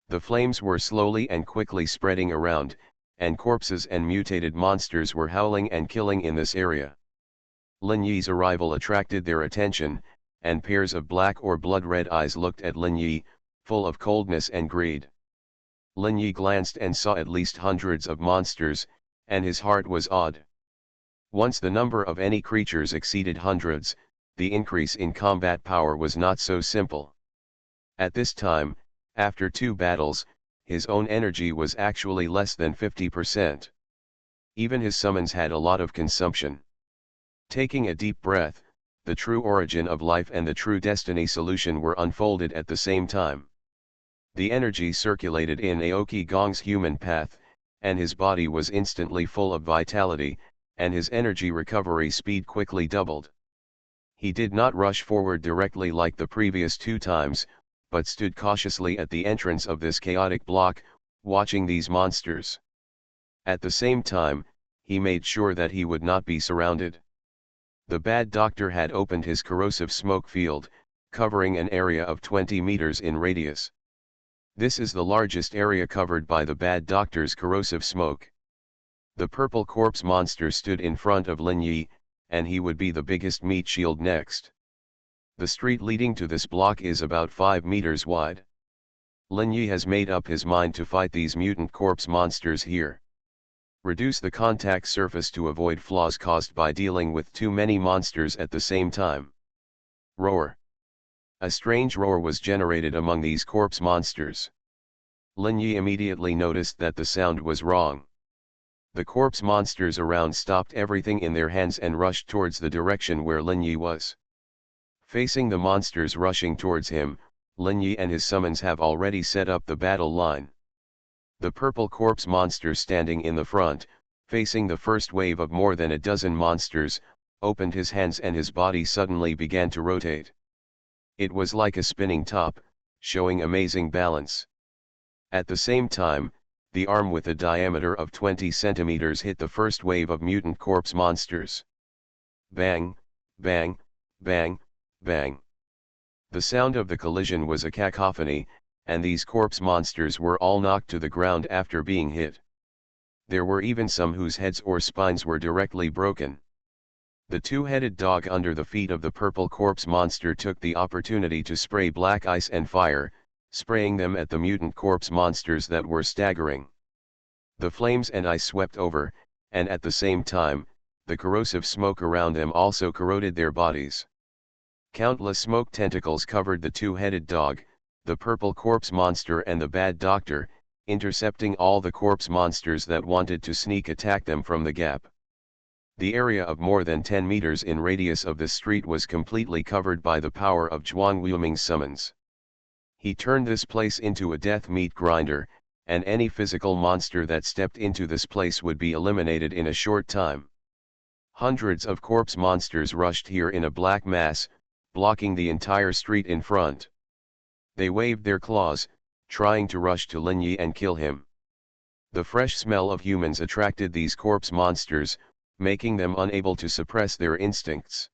The flames were slowly and quickly spreading around, and corpses and mutated monsters were howling and killing in this area. Lin Yi's arrival attracted their attention, and pairs of black or blood-red eyes looked at Lin Yi, full of coldness and greed. Lin Yi glanced and saw at least hundreds of monsters, and his heart was awed. Once the number of any creatures exceeded hundreds, the increase in combat power was not so simple. At this time, after 2 battles, his own energy was actually less than 50%. Even his summons had a lot of consumption. Taking a deep breath, the true origin of life and the true destiny solution were unfolded at the same time. The energy circulated in Aoki Gong's human path, and his body was instantly full of vitality, and his energy recovery speed quickly doubled. He did not rush forward directly like the previous 2 times, but stood cautiously at the entrance of this chaotic block, watching these monsters. At the same time, he made sure that he would not be surrounded. The bad doctor had opened his corrosive smoke field, covering an area of 20 meters in radius. This is the largest area covered by the bad doctor's corrosive smoke. The purple corpse monster stood in front of Lin Yi, and he would be the biggest meat shield next. The street leading to this block is about 5 meters wide. Lin Yi has made up his mind to fight these mutant corpse monsters here. Reduce the contact surface to avoid flaws caused by dealing with too many monsters at the same time. Roar. A strange roar was generated among these corpse monsters. Lin Yi immediately noticed that the sound was wrong. The corpse monsters around stopped everything in their hands and rushed towards the direction where Lin Yi was. Facing the monsters rushing towards him, Lin Yi and his summons have already set up the battle line. The purple corpse monster standing in the front, facing the first wave of more than a dozen monsters, opened his hands and his body suddenly began to rotate. It was like a spinning top, showing amazing balance. At the same time, the arm with a diameter of 20 centimeters hit the first wave of mutant corpse monsters. Bang, bang, bang, bang. The sound of the collision was a cacophony, and these corpse monsters were all knocked to the ground after being hit. There were even some whose heads or spines were directly broken. The 2-headed dog under the feet of the purple corpse monster took the opportunity to spray black ice and fire, spraying them at the mutant corpse monsters that were staggering. The flames and ice swept over, and at the same time, the corrosive smoke around them also corroded their bodies. Countless smoke tentacles covered the 2-headed dog, the purple corpse monster and the bad doctor, intercepting all the corpse monsters that wanted to sneak attack them from the gap. The area of more than 10 meters in radius of the street was completely covered by the power of Zhuang Wuming's summons. He turned this place into a death meat grinder, and any physical monster that stepped into this place would be eliminated in a short time. Hundreds of corpse monsters rushed here in a black mass, blocking the entire street in front. They waved their claws, trying to rush to Lin Yi and kill him. The fresh smell of humans attracted these corpse monsters, making them unable to suppress their instincts.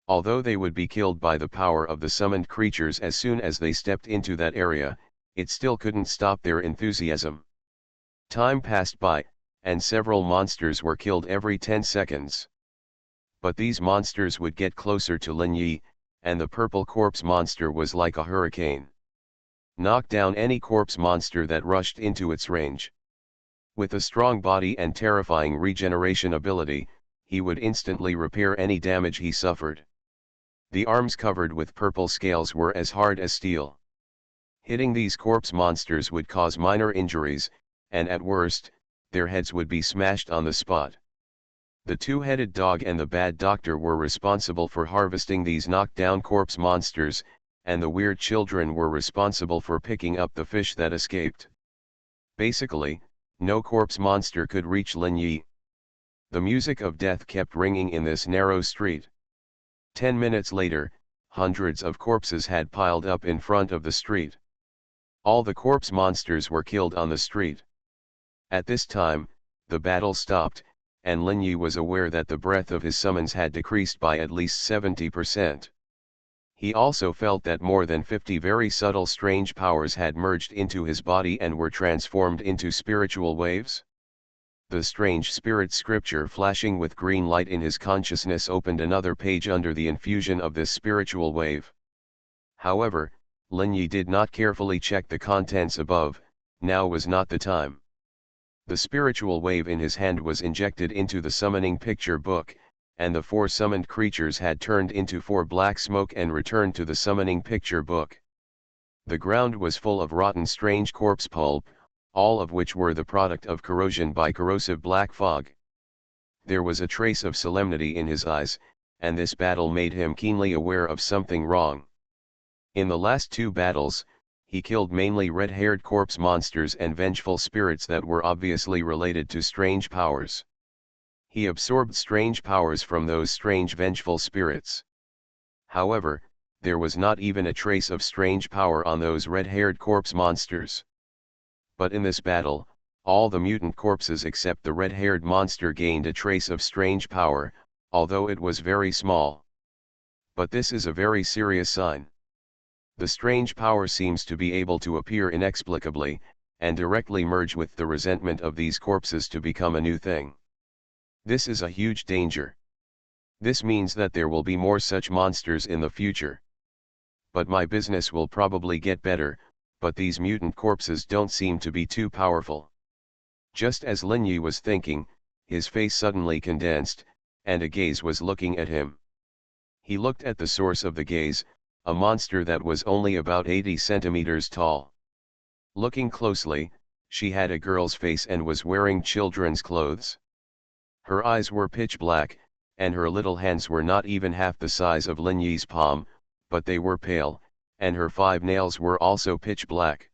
Although they would be killed by the power of the summoned creatures as soon as they stepped into that area, it still couldn't stop their enthusiasm. Time passed by, and several monsters were killed every 10 seconds. But these monsters would get closer to Lin Yi, and the purple corpse monster was like a hurricane. Knock down any corpse monster that rushed into its range. With a strong body and terrifying regeneration ability, he would instantly repair any damage he suffered. The arms covered with purple scales were as hard as steel. Hitting these corpse monsters would cause minor injuries, and at worst, their heads would be smashed on the spot. The two-headed dog and the bad doctor were responsible for harvesting these knocked-down corpse monsters, and the weird children were responsible for picking up the fish that escaped. Basically, no corpse monster could reach Lin Yi. The music of death kept ringing in this narrow street. 10 minutes later, hundreds of corpses had piled up in front of the street. All the corpse monsters were killed on the street. At this time, the battle stopped, and Lin Yi was aware that the breadth of his summons had decreased by at least 70%. He also felt that more than 50 very subtle strange powers had merged into his body and were transformed into spiritual waves. The strange spirit scripture flashing with green light in his consciousness opened another page under the infusion of this spiritual wave. However, Lin Yi did not carefully check the contents above. Now was not the time. The spiritual wave in his hand was injected into the summoning picture book, and the 4 summoned creatures had turned into 4 black smoke and returned to the summoning picture book. The ground was full of rotten strange corpse pulp, all of which were the product of corrosion by corrosive black fog. There was a trace of solemnity in his eyes, and this battle made him keenly aware of something wrong. In the last 2 battles, he killed mainly red-haired corpse monsters and vengeful spirits that were obviously related to strange powers. He absorbed strange powers from those strange vengeful spirits. However, there was not even a trace of strange power on those red-haired corpse monsters. But in this battle, all the mutant corpses except the red-haired monster gained a trace of strange power, although it was very small. But this is a very serious sign. The strange power seems to be able to appear inexplicably, and directly merge with the resentment of these corpses to become a new thing. This is a huge danger. This means that there will be more such monsters in the future. But my business will probably get better, but these mutant corpses don't seem to be too powerful. Just as Lin Yi was thinking, his face suddenly condensed, and a gaze was looking at him. He looked at the source of the gaze, a monster that was only about 80 centimeters tall. Looking closely, she had a girl's face and was wearing children's clothes. Her eyes were pitch black, and her little hands were not even half the size of Lin Yi's palm, but they were pale, and her 5 nails were also pitch black.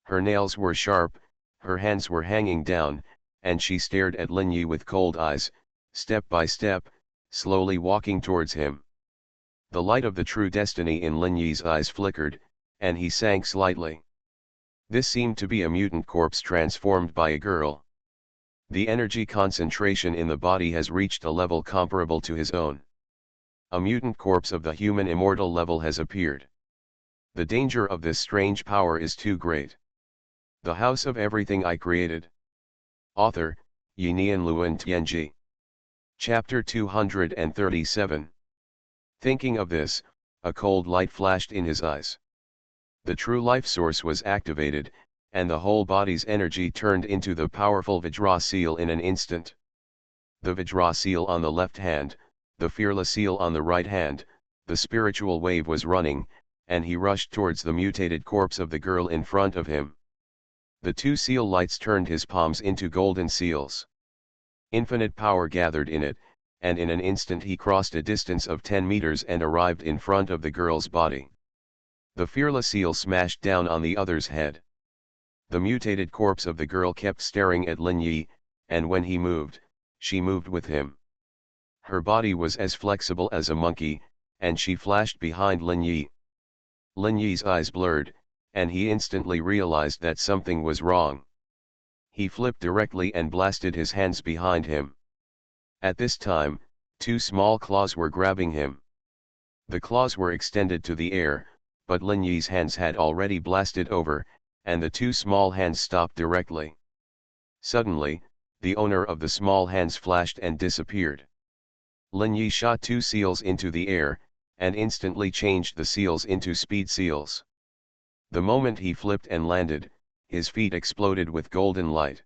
Her nails were sharp, her hands were hanging down, and she stared at Lin Yi with cold eyes, step by step, slowly walking towards him. The light of the true destiny in Lin Yi's eyes flickered, and he sank slightly. This seemed to be a mutant corpse transformed by a girl. The energy concentration in the body has reached a level comparable to his own. A mutant corpse of the human immortal level has appeared. The danger of this strange power is too great. The House of Everything I Created. Author, Yinian Luan Tianji. Chapter 237. Thinking of this, a cold light flashed in his eyes. The true life source was activated, and the whole body's energy turned into the powerful Vajra seal in an instant. The Vajra seal on the left hand, the fearless seal on the right hand, the spiritual wave was running, and he rushed towards the mutated corpse of the girl in front of him. The 2 seal lights turned his palms into golden seals. Infinite power gathered in it, and in an instant he crossed a distance of 10 meters and arrived in front of the girl's body. The fearless seal smashed down on the other's head. The mutated corpse of the girl kept staring at Lin Yi, and when he moved, she moved with him. Her body was as flexible as a monkey, and she flashed behind Lin Yi. Lin Yi's eyes blurred, and he instantly realized that something was wrong. He flipped directly and blasted his hands behind him. At this time, 2 small claws were grabbing him. The claws were extended to the air, but Lin Yi's hands had already blasted over, and the 2 small hands stopped directly. Suddenly, the owner of the small hands flashed and disappeared. Lin Yi shot 2 seals into the air, and instantly changed the seals into speed seals. The moment he flipped and landed, his feet exploded with golden light.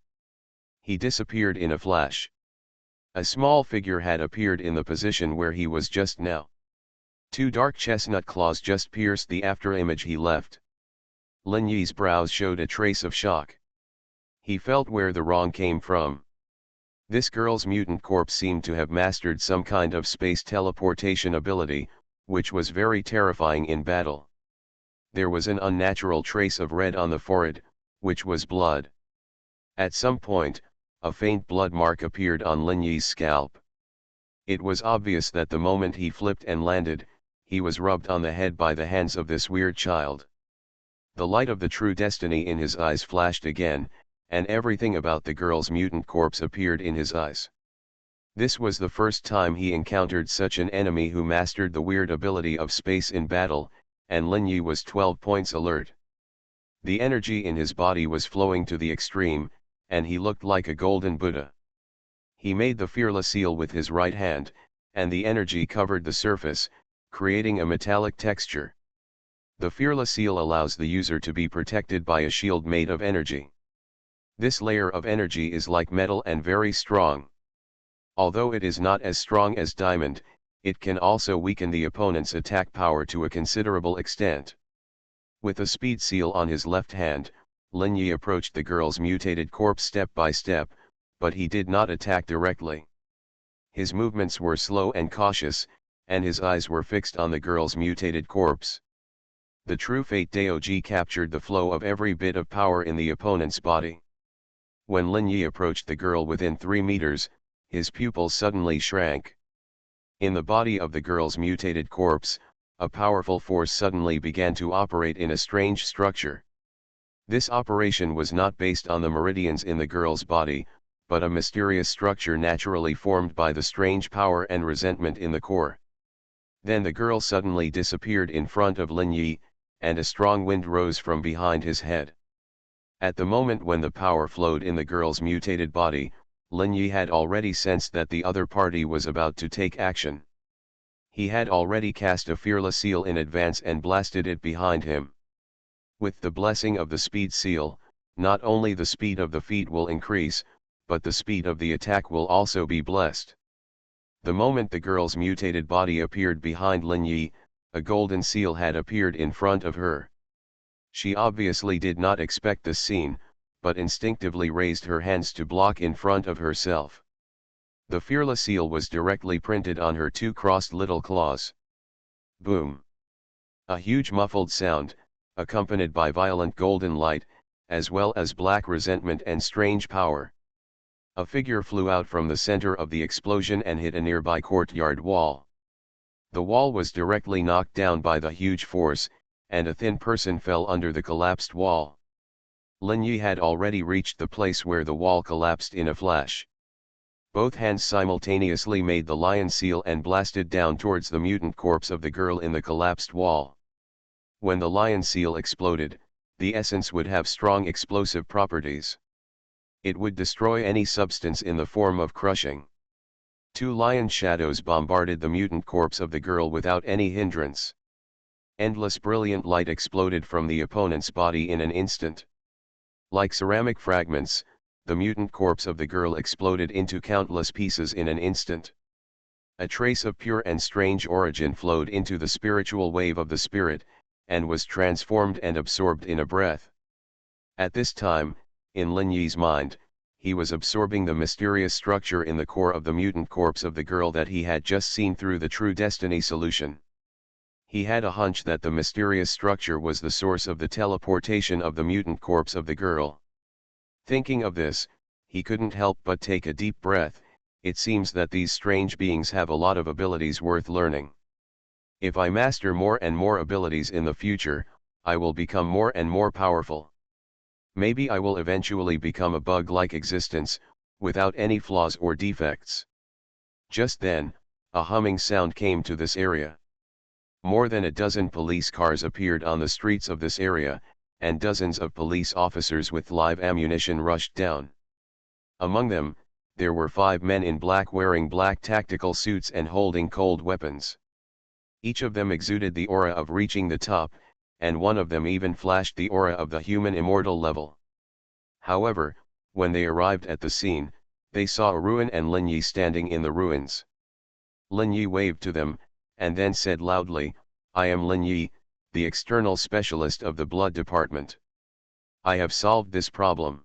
He disappeared in a flash. A small figure had appeared in the position where he was just now. 2 dark chestnut claws just pierced the afterimage he left. Lin Yi's brows showed a trace of shock. He felt where the wrong came from. This girl's mutant corpse seemed to have mastered some kind of space teleportation ability, which was very terrifying in battle. There was an unnatural trace of red on the forehead, which was blood. At some point, a faint blood mark appeared on Lin Yi's scalp. It was obvious that the moment he flipped and landed, he was rubbed on the head by the hands of this weird child. The light of the true destiny in his eyes flashed again, and everything about the girl's mutant corpse appeared in his eyes. This was the first time he encountered such an enemy who mastered the weird ability of space in battle, and Lin Yi was 12 points alert. The energy in his body was flowing to the extreme, and he looked like a golden Buddha. He made the fearless seal with his right hand, and the energy covered the surface, creating a metallic texture. The fearless seal allows the user to be protected by a shield made of energy. This layer of energy is like metal and very strong. Although it is not as strong as diamond, it can also weaken the opponent's attack power to a considerable extent. With a speed seal on his left hand, Lin Yi approached the girl's mutated corpse step by step, but he did not attack directly. His movements were slow and cautious, and his eyes were fixed on the girl's mutated corpse. The true Fate Daoji captured the flow of every bit of power in the opponent's body. When Lin Yi approached the girl within 3 meters, his pupils suddenly shrank. In the body of the girl's mutated corpse, a powerful force suddenly began to operate in a strange structure. This operation was not based on the meridians in the girl's body, but a mysterious structure naturally formed by the strange power and resentment in the core. Then the girl suddenly disappeared in front of Lin Yi, and a strong wind rose from behind his head. At the moment when the power flowed in the girl's mutated body, Lin Yi had already sensed that the other party was about to take action. He had already cast a fearless seal in advance and blasted it behind him. With the blessing of the speed seal, not only the speed of the feet will increase, but the speed of the attack will also be blessed. The moment the girl's mutated body appeared behind Lin Yi, a golden seal had appeared in front of her. She obviously did not expect this scene, but instinctively raised her hands to block in front of herself. The fearless seal was directly printed on her 2 crossed little claws. Boom! A huge muffled sound, accompanied by violent golden light, as well as black resentment and strange power. A figure flew out from the center of the explosion and hit a nearby courtyard wall. The wall was directly knocked down by the huge force, and a thin person fell under the collapsed wall. Lin Yi had already reached the place where the wall collapsed in a flash. Both hands simultaneously made the lion seal and blasted down towards the mutant corpse of the girl in the collapsed wall. When the lion seal exploded, the essence would have strong explosive properties. It would destroy any substance in the form of crushing. 2 lion shadows bombarded the mutant corpse of the girl without any hindrance. Endless brilliant light exploded from the opponent's body in an instant. Like ceramic fragments, the mutant corpse of the girl exploded into countless pieces in an instant. A trace of pure and strange origin flowed into the spiritual wave of the spirit, and was transformed and absorbed in a breath. At this time, in Lin Yi's mind, he was absorbing the mysterious structure in the core of the mutant corpse of the girl that he had just seen through the True Destiny solution. He had a hunch that the mysterious structure was the source of the teleportation of the mutant corpse of the girl. Thinking of this, he couldn't help but take a deep breath. It seems that these strange beings have a lot of abilities worth learning. If I master more and more abilities in the future, I will become more and more powerful. Maybe I will eventually become a bug-like existence, without any flaws or defects. Just then, a humming sound came to this area. More than a dozen police cars appeared on the streets of this area, and dozens of police officers with live ammunition rushed down. Among them, there were 5 men in black wearing black tactical suits and holding cold weapons. Each of them exuded the aura of reaching the top, and one of them even flashed the aura of the human immortal level. However, when they arrived at the scene, they saw a ruin and Lin Yi standing in the ruins. Lin Yi waved to them, and then said loudly, "I am Lin Yi, the external specialist of the blood department. I have solved this problem."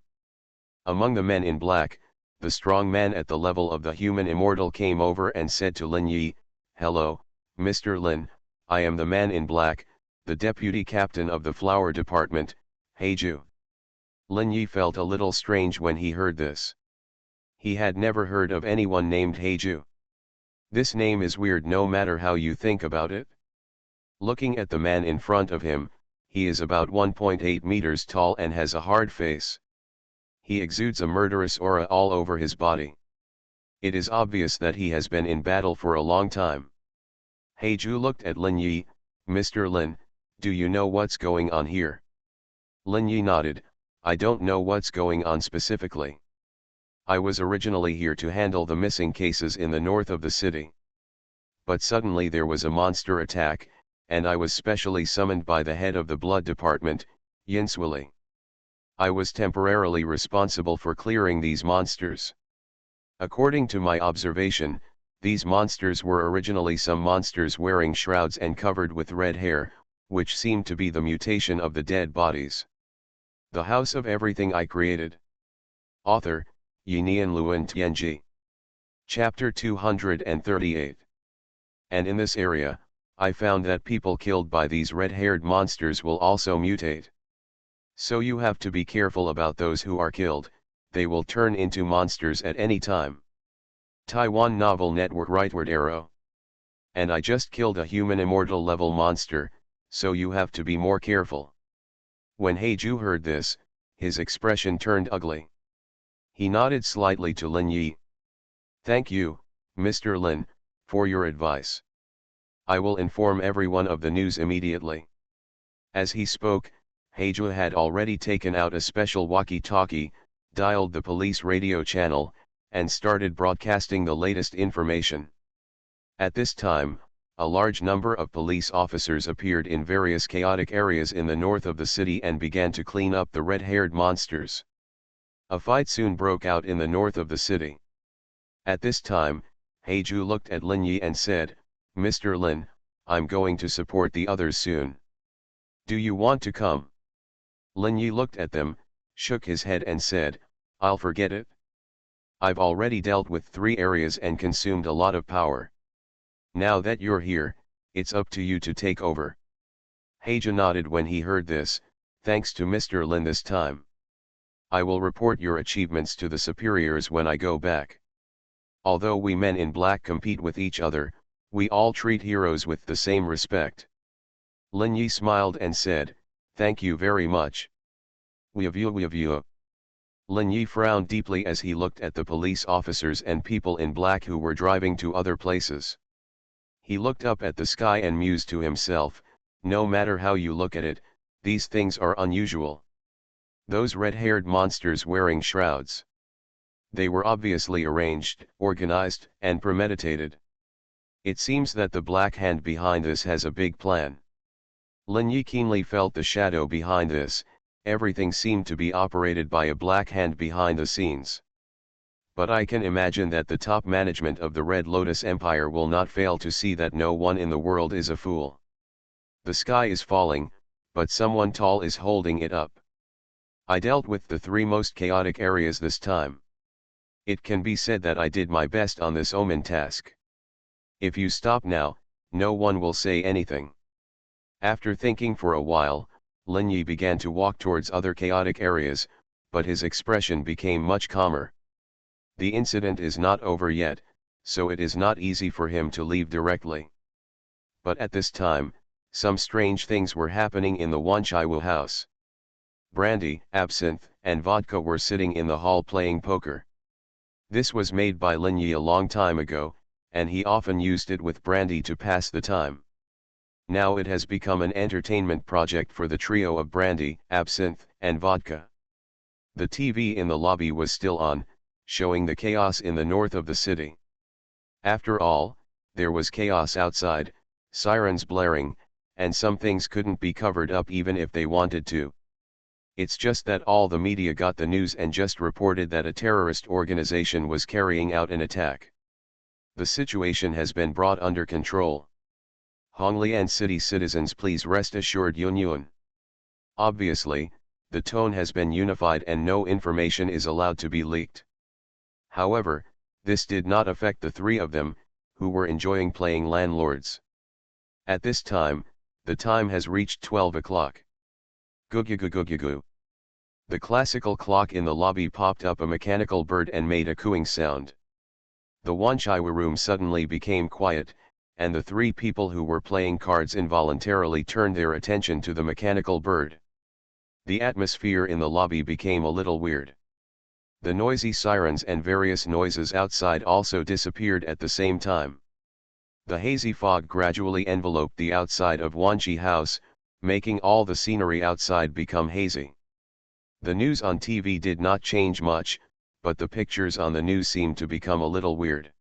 Among the men in black, the strong man at the level of the human immortal came over and said to Lin Yi, "Hello, Mr. Lin, I am the man in black, the deputy captain of the flower department, Heiju." Lin Yi felt a little strange when he heard this. He had never heard of anyone named Heiju. This name is weird no matter how you think about it. Looking at the man in front of him, he is about 1.8 meters tall and has a hard face. He exudes a murderous aura all over his body. It is obvious that he has been in battle for a long time. Heiju looked at Lin Yi. "Mr. Lin, do you know what's going on here?" Lin Yi nodded. "I don't know what's going on specifically. I was originally here to handle the missing cases in the north of the city. But suddenly there was a monster attack, and I was specially summoned by the head of the blood department, Yinswili. I was temporarily responsible for clearing these monsters. According to my observation, these monsters were originally some monsters wearing shrouds and covered with red hair, which seemed to be the mutation of the dead bodies. The House of Everything I Created. Author, Yinian Luan Tianji. Chapter 238. And in this area, I found that people killed by these red-haired monsters will also mutate. So you have to be careful about those who are killed, they will turn into monsters at any time. Taiwan Novel Network Rightward Arrow. And I just killed a human immortal level monster, so you have to be more careful. When Heiju heard this, his expression turned ugly. He nodded slightly to Lin Yi. "Thank you, Mr. Lin, for your advice. I will inform everyone of the news immediately." As he spoke, Heiju had already taken out a special walkie-talkie, dialed the police radio channel, and started broadcasting the latest information. At this time, a large number of police officers appeared in various chaotic areas in the north of the city and began to clean up the red-haired monsters. A fight soon broke out in the north of the city. At this time, Heiju looked at Lin Yi and said, "Mr. Lin, I'm going to support the others soon. Do you want to come?" Lin Yi looked at them, shook his head and said, "I'll forget it. I've already dealt with 3 areas and consumed a lot of power. Now that you're here, it's up to you to take over." Heiju nodded when he heard this. "Thanks to Mr. Lin this time. I will report your achievements to the superiors when I go back. Although we men in black compete with each other, we all treat heroes with the same respect." Lin Yi smiled and said, "Thank you very much." We. Lin Yi frowned deeply as he looked at the police officers and people in black who were driving to other places. He looked up at the sky and mused to himself, no matter how you look at it, these things are unusual. Those red-haired monsters wearing shrouds. They were obviously arranged, organized, and premeditated. It seems that the Black Hand behind this has a big plan. Lin Yi keenly felt the shadow behind this. Everything seemed to be operated by a Black Hand behind the scenes. But I can imagine that the top management of the Red Lotus Empire will not fail to see that no one in the world is a fool. The sky is falling, but someone tall is holding it up. I dealt with the 3 most chaotic areas this time. It can be said that I did my best on this omen task. If you stop now, no one will say anything. After thinking for a while, Lin Yi began to walk towards other chaotic areas, but his expression became much calmer. The incident is not over yet, so it is not easy for him to leave directly. But at this time, some strange things were happening in the Wanchaiwu house. Brandy, absinthe, and vodka were sitting in the hall playing poker. This was made by Lin Yi a long time ago, and he often used it with brandy to pass the time. Now it has become an entertainment project for the trio of brandy, absinthe, and vodka. The TV in the lobby was still on, showing the chaos in the north of the city. After all, there was chaos outside, sirens blaring, and some things couldn't be covered up even if they wanted to. It's just that all the media got the news and just reported that a terrorist organization was carrying out an attack. The situation has been brought under control. Honglian city citizens, please rest assured, Xuanhuan. Obviously, the tone has been unified and no information is allowed to be leaked. However, this did not affect the three of them, who were enjoying playing landlords. At this time, the time has reached 12 o'clock. Gugugugugugu. The classical clock in the lobby popped up a mechanical bird and made a cooing sound. The Wanchaiwa room suddenly became quiet, and the three people who were playing cards involuntarily turned their attention to the mechanical bird. The atmosphere in the lobby became a little weird. The noisy sirens and various noises outside also disappeared at the same time. The hazy fog gradually enveloped the outside of Wanchi House, making all the scenery outside become hazy. The news on TV did not change much, but the pictures on the news seemed to become a little weird.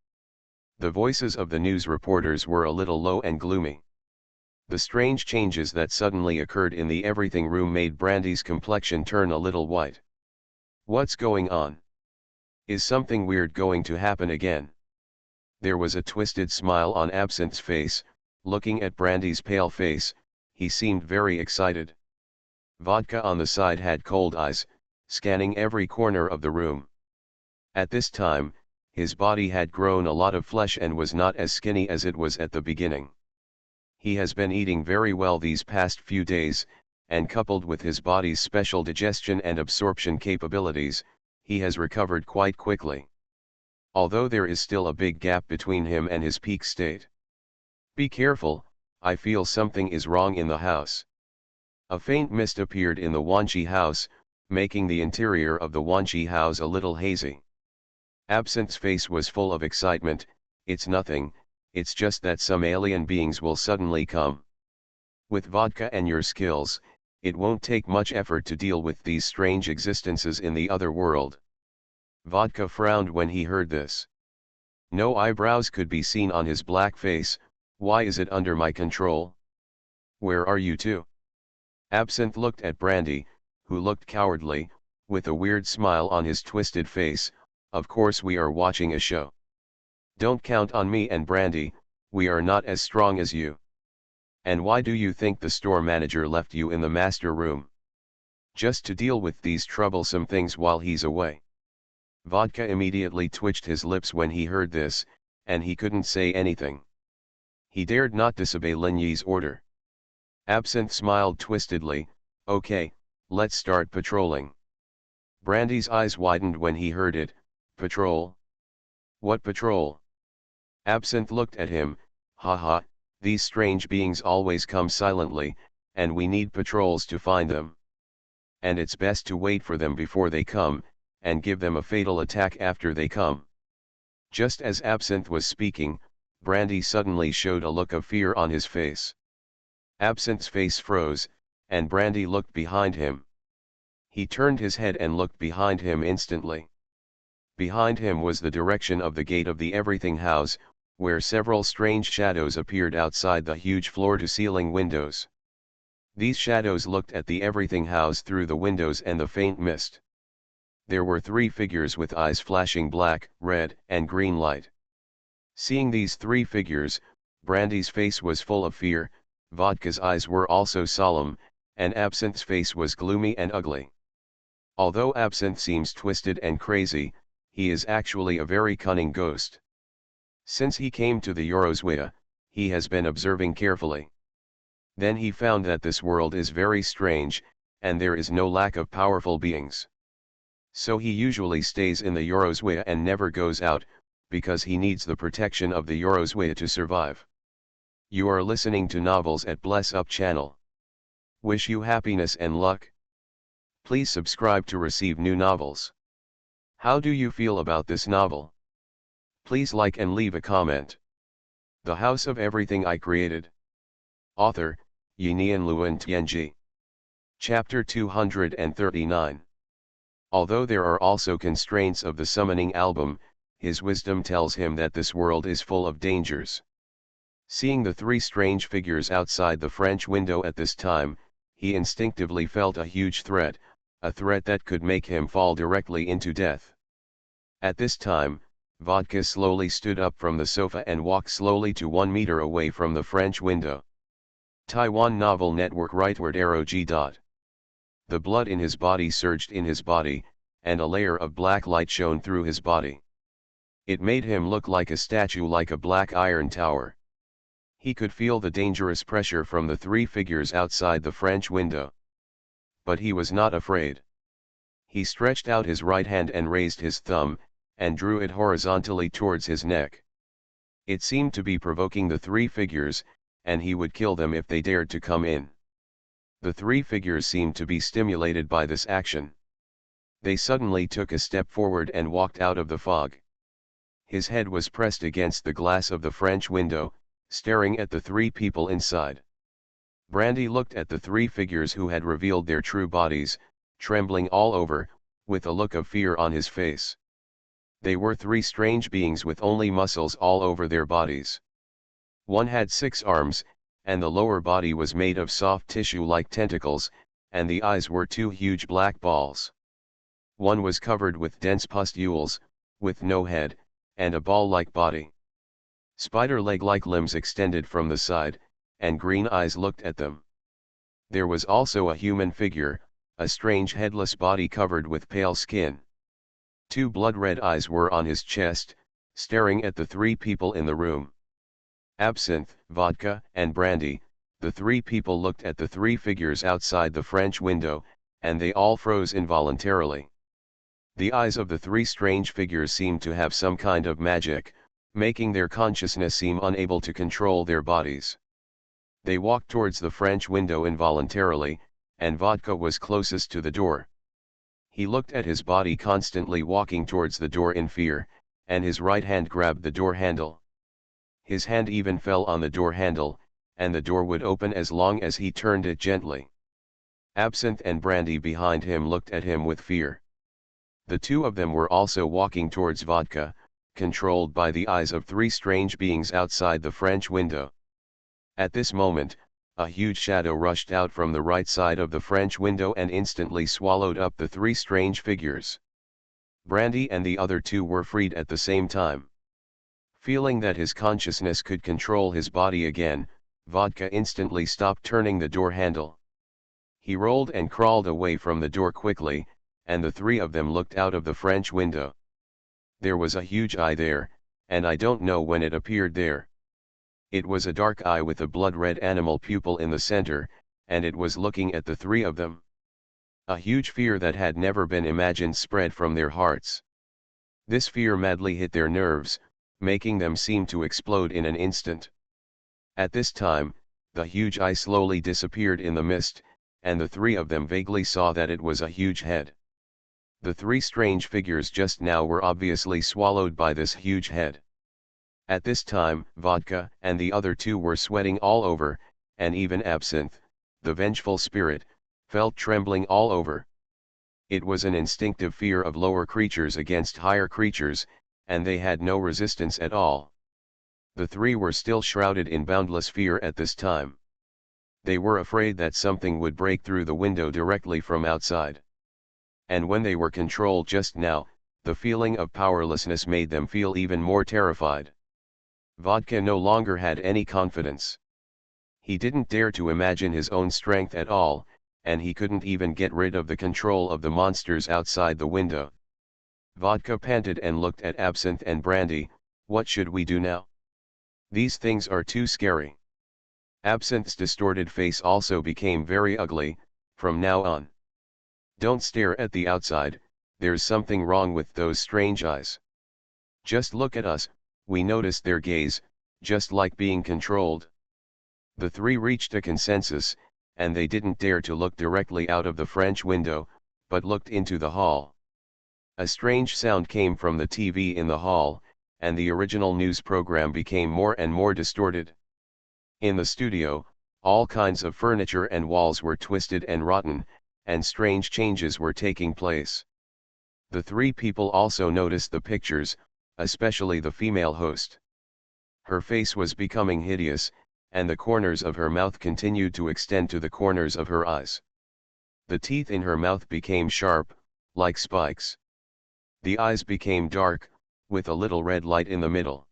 The voices of the news reporters were a little low and gloomy. The strange changes that suddenly occurred in the everything room made Brandy's complexion turn a little white. What's going on? Is something weird going to happen again? There was a twisted smile on Absinthe's face. Looking at Brandy's pale face, he seemed very excited. Vodka on the side had cold eyes, scanning every corner of the room. At this time, his body had grown a lot of flesh and was not as skinny as it was at the beginning. He has been eating very well these past few days, and coupled with his body's special digestion and absorption capabilities, he has recovered quite quickly. Although there is still a big gap between him and his peak state. Be careful, I feel something is wrong in the house. A faint mist appeared in the Wanchi house, making the interior of the Wanchi house a little hazy. Absinthe's face was full of excitement. It's nothing, it's just that some alien beings will suddenly come. With vodka and your skills, it won't take much effort to deal with these strange existences in the other world. Vodka frowned when he heard this. No eyebrows could be seen on his black face. Why is it under my control? Where are you two? Absinthe looked at Brandy, who looked cowardly, with a weird smile on his twisted face. Of course we are watching a show. Don't count on me and Brandy, we are not as strong as you. And why do you think the store manager left you in the master room? Just to deal with these troublesome things while he's away. Vodka immediately twitched his lips when he heard this, and he couldn't say anything. He dared not disobey Lin Yi's order. Absinthe smiled twistedly. Okay, let's start patrolling. Brandy's eyes widened when he heard it. Patrol? What patrol? Absinthe looked at him. Haha, these strange beings always come silently, and we need patrols to find them. And it's best to wait for them before they come, and give them a fatal attack after they come. Just as Absinthe was speaking, Brandy suddenly showed a look of fear on his face. Absinthe's face froze, and Brandy looked behind him. He turned his head and looked behind him instantly. Behind him was the direction of the gate of the Everything House, where several strange shadows appeared outside the huge floor-to-ceiling windows. These shadows looked at the Everything House through the windows and the faint mist. There were three figures with eyes flashing black, red, and green light. Seeing these three figures, Brandy's face was full of fear, Vodka's eyes were also solemn, and Absinthe's face was gloomy and ugly. Although Absinthe seems twisted and crazy, he is actually a very cunning ghost. Since he came to the Eurozwia, he has been observing carefully. Then he found that this world is very strange, and there is no lack of powerful beings. So he usually stays in the Eurozwia and never goes out, because he needs the protection of the Eurozwia to survive. You are listening to Novels at Bless Up channel. Wish you happiness and luck. Please subscribe to receive new novels. How do you feel about this novel? Please like and leave a comment. The House of Everything I Created. Author, Yinian Luan Tianji. Chapter 239. Although there are also constraints of the summoning album, his wisdom tells him that this world is full of dangers. Seeing the three strange figures outside the French window at this time, he instinctively felt a huge threat, a threat that could make him fall directly into death. At this time, Vodka slowly stood up from the sofa and walked slowly to 1 meter away from the French window. Taiwan Novel Network Rightward arrow G. The blood in his body surged in his body, and a layer of black light shone through his body. It made him look like a statue, like a black iron tower. He could feel the dangerous pressure from the three figures outside the French window. But he was not afraid. He stretched out his right hand and raised his thumb, and drew it horizontally towards his neck. It seemed to be provoking the three figures, and he would kill them if they dared to come in. The three figures seemed to be stimulated by this action. They suddenly took a step forward and walked out of the fog. His head was pressed against the glass of the French window, staring at the three people inside. Brandy looked at the three figures who had revealed their true bodies, trembling all over, with a look of fear on his face. They were three strange beings with only muscles all over their bodies. One had 6 arms, and the lower body was made of soft tissue like tentacles, and the eyes were 2 huge black balls. One was covered with dense pustules, with no head, and a ball-like body. Spider leg-like limbs extended from the side, and green eyes looked at them. There was also a human figure, a strange headless body covered with pale skin. 2 blood-red eyes were on his chest, staring at the three people in the room. Absinthe, Vodka, and Brandy, the three people looked at the three figures outside the French window, and they all froze involuntarily. The eyes of the three strange figures seemed to have some kind of magic, making their consciousness seem unable to control their bodies. They walked towards the French window involuntarily, and Vodka was closest to the door. He looked at his body constantly walking towards the door in fear, and his right hand grabbed the door handle. His hand even fell on the door handle, and the door would open as long as he turned it gently. Absinthe and Brandy behind him looked at him with fear. The two of them were also walking towards Vodka, controlled by the eyes of three strange beings outside the French window. At this moment, a huge shadow rushed out from the right side of the French window and instantly swallowed up the three strange figures. Brandy and the other two were freed at the same time. Feeling that his consciousness could control his body again, Vodka instantly stopped turning the door handle. He rolled and crawled away from the door quickly, and the three of them looked out of the French window. There was a huge eye there, and I don't know when it appeared there. It was a dark eye with a blood-red animal pupil in the center, and it was looking at the three of them. A huge fear that had never been imagined spread from their hearts. This fear madly hit their nerves, making them seem to explode in an instant. At this time, the huge eye slowly disappeared in the mist, and the three of them vaguely saw that it was a huge head. The three strange figures just now were obviously swallowed by this huge head. At this time, Vodka and the other two were sweating all over, and even Absinthe, the vengeful spirit, felt trembling all over. It was an instinctive fear of lower creatures against higher creatures, and they had no resistance at all. The three were still shrouded in boundless fear at this time. They were afraid that something would break through the window directly from outside. And when they were controlled just now, the feeling of powerlessness made them feel even more terrified. Vodka no longer had any confidence. He didn't dare to imagine his own strength at all, and he couldn't even get rid of the control of the monsters outside the window. Vodka panted and looked at Absinthe and Brandy. What should we do now? These things are too scary. Absinthe's distorted face also became very ugly. From now on, don't stare at the outside, there's something wrong with those strange eyes. Just look at us, we noticed their gaze, just like being controlled. The three reached a consensus, and they didn't dare to look directly out of the French window, but looked into the hall. A strange sound came from the TV in the hall, and the original news program became more and more distorted. In the studio, all kinds of furniture and walls were twisted and rotten, and strange changes were taking place. The three people also noticed the pictures, especially the female host. Her face was becoming hideous, and the corners of her mouth continued to extend to the corners of her eyes. The teeth in her mouth became sharp, like spikes. The eyes became dark, with a little red light in the middle.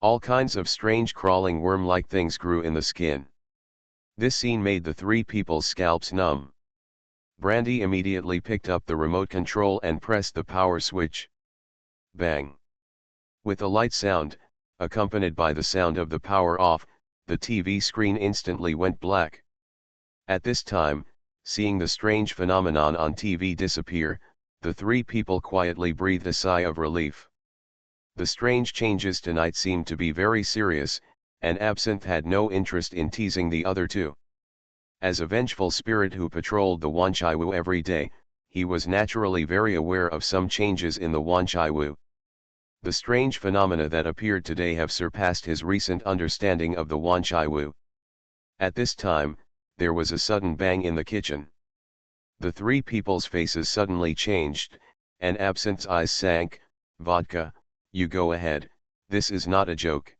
All kinds of strange crawling worm-like things grew in the skin. This scene made the three people's scalps numb. Brandy immediately picked up the remote control and pressed the power switch. Bang! With a light sound, accompanied by the sound of the power off, the TV screen instantly went black. At this time, seeing the strange phenomenon on TV disappear, the three people quietly breathed a sigh of relief. The strange changes tonight seemed to be very serious, and Absinthe had no interest in teasing the other two. As a vengeful spirit who patrolled the Wanchaiwu every day, he was naturally very aware of some changes in the Wanchaiwu. The strange phenomena that appeared today have surpassed his recent understanding of the Wanchaiwu. At this time, there was a sudden bang in the kitchen. The three people's faces suddenly changed, and Absinthe's eyes sank. Vodka, you go ahead, this is not a joke.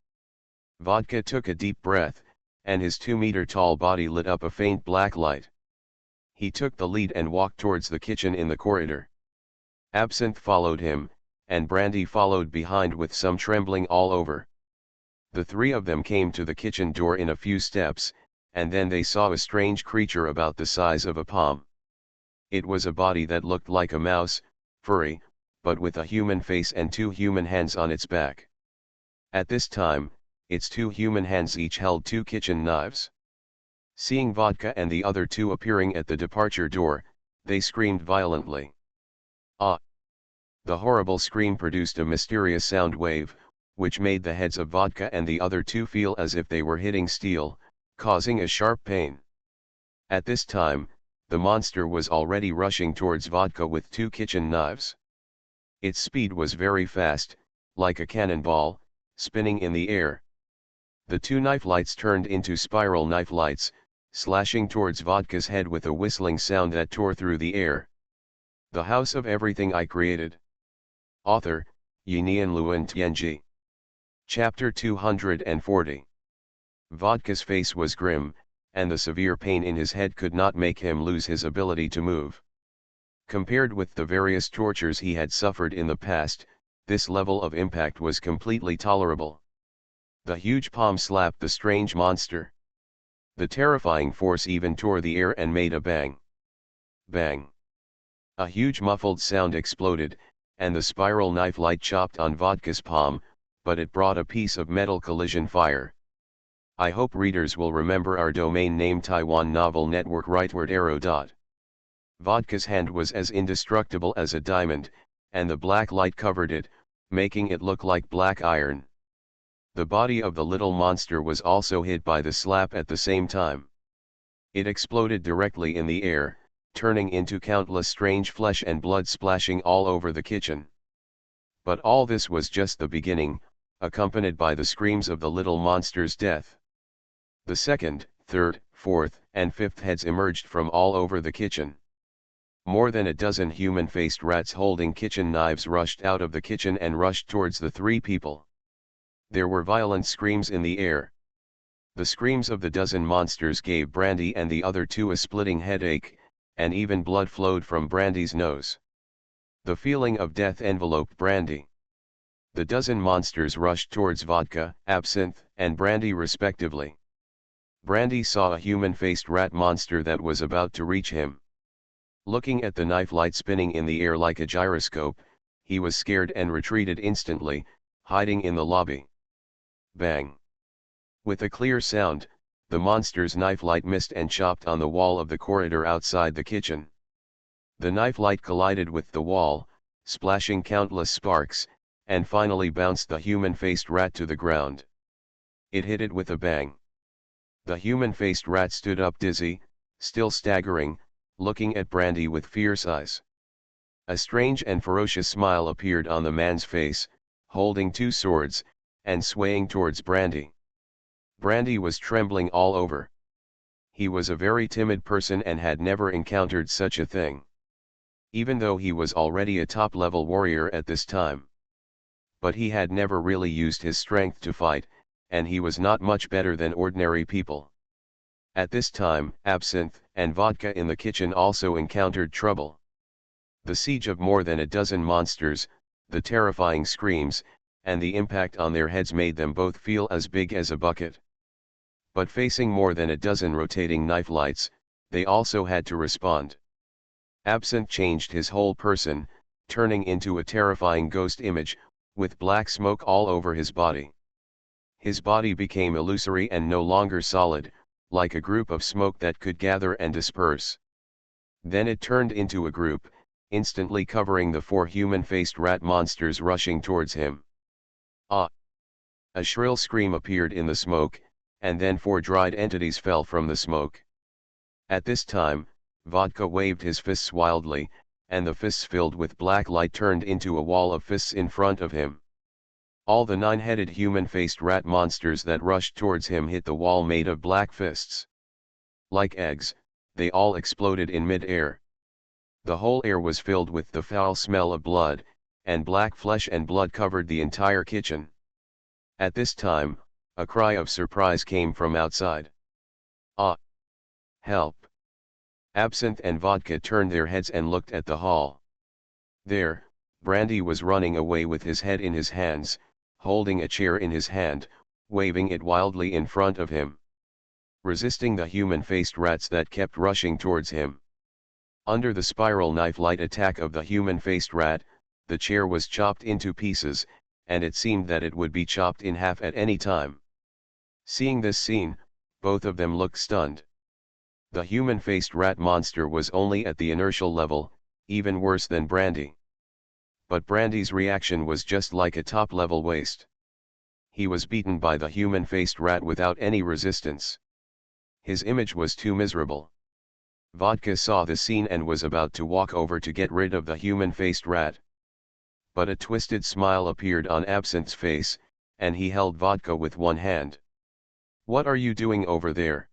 Vodka took a deep breath, and his 2-meter-tall body lit up a faint black light. He took the lead and walked towards the kitchen in the corridor. Absinthe followed him, and Brandy followed behind with some trembling all over. The three of them came to the kitchen door in a few steps, and then they saw a strange creature about the size of a palm. It was a body that looked like a mouse, furry, but with a human face and 2 human hands on its back. At this time, its 2 human hands each held 2 kitchen knives. Seeing Vodka and the other 2 appearing at the departure door, they screamed violently. Ah! The horrible scream produced a mysterious sound wave, which made the heads of Vodka and the other 2 feel as if they were hitting steel, causing a sharp pain. At this time, the monster was already rushing towards Vodka with 2 kitchen knives. Its speed was very fast, like a cannonball, spinning in the air. The 2 knife lights turned into spiral knife lights, slashing towards Vodka's head with a whistling sound that tore through the air. The House of Everything I Created. Author, Yinian Luan Tianji. Chapter 240. Vodka's face was grim, and the severe pain in his head could not make him lose his ability to move. Compared with the various tortures he had suffered in the past, this level of impact was completely tolerable. The huge palm slapped the strange monster. The terrifying force even tore the air and made a bang. Bang. A huge muffled sound exploded, and the spiral knife light chopped on Vodka's palm, but it brought a piece of metal collision fire. I hope readers will remember our domain name Taiwan Novel Network rightward arrow dot. Vodka's hand was as indestructible as a diamond, and the black light covered it, making it look like black iron. The body of the little monster was also hit by the slap at the same time. It exploded directly in the air, turning into countless strange flesh and blood splashing all over the kitchen. But all this was just the beginning, accompanied by the screams of the little monster's death. The second, third, fourth, and fifth heads emerged from all over the kitchen. More than a dozen human-faced rats holding kitchen knives rushed out of the kitchen and rushed towards the three people. There were violent screams in the air. The screams of the dozen monsters gave Brandy and the other 2 a splitting headache, and even blood flowed from Brandy's nose. The feeling of death enveloped Brandy. The dozen monsters rushed towards Vodka, Absinthe, and Brandy respectively. Brandy saw a human-faced rat monster that was about to reach him. Looking at the knife light spinning in the air like a gyroscope, he was scared and retreated instantly, hiding in the lobby. Bang! With a clear sound, the monster's knife light missed and chopped on the wall of the corridor outside the kitchen. The knife light collided with the wall, splashing countless sparks, and finally bounced the human-faced rat to the ground. It hit it with a bang. The human-faced rat stood up dizzy, still staggering, looking at Brandy with fierce eyes. A strange and ferocious smile appeared on the man's face, holding 2 swords, and swaying towards Brandy. Brandy was trembling all over. He was a very timid person and had never encountered such a thing. even though he was already a top-level warrior at this time. But he had never really used his strength to fight, and he was not much better than ordinary people. At this time, absinthe and vodka in the kitchen also encountered trouble. The siege of more than a dozen monsters, the terrifying screams, and the impact on their heads made them both feel as big as a bucket. But facing more than a dozen rotating knife lights, they also had to respond. Absinthe changed his whole person, turning into a terrifying ghost image, with black smoke all over his body. His body became illusory and no longer solid, like a group of smoke that could gather and disperse. Then it turned into a group, instantly covering the 4 human-faced rat monsters rushing towards him. Ah! A shrill scream appeared in the smoke, and then 4 dried entities fell from the smoke. At this time, Vodka waved his fists wildly, and the fists filled with black light turned into a wall of fists in front of him. All the 9-headed human-faced rat monsters that rushed towards him hit the wall made of black fists. Like eggs, they all exploded in mid-air. The whole air was filled with the foul smell of blood, and black flesh and blood covered the entire kitchen. At this time, a cry of surprise came from outside. Ah! Help! Absinthe and Vodka turned their heads and looked at the hall. There, Brandy was running away with his head in his hands, holding a chair in his hand, waving it wildly in front of him. Resisting the human-faced rats that kept rushing towards him. Under the spiral knife-light attack of the human-faced rat, the chair was chopped into pieces, and it seemed that it would be chopped in half at any time. Seeing this scene, both of them looked stunned. The human-faced rat monster was only at the inertial level, even worse than Brandy. But Brandy's reaction was just like a top-level waste. He was beaten by the human-faced rat without any resistance. His image was too miserable. Vodka saw the scene and was about to walk over to get rid of the human-faced rat. But a twisted smile appeared on Absinthe's face, and he held Vodka with one hand. "What are you doing over there?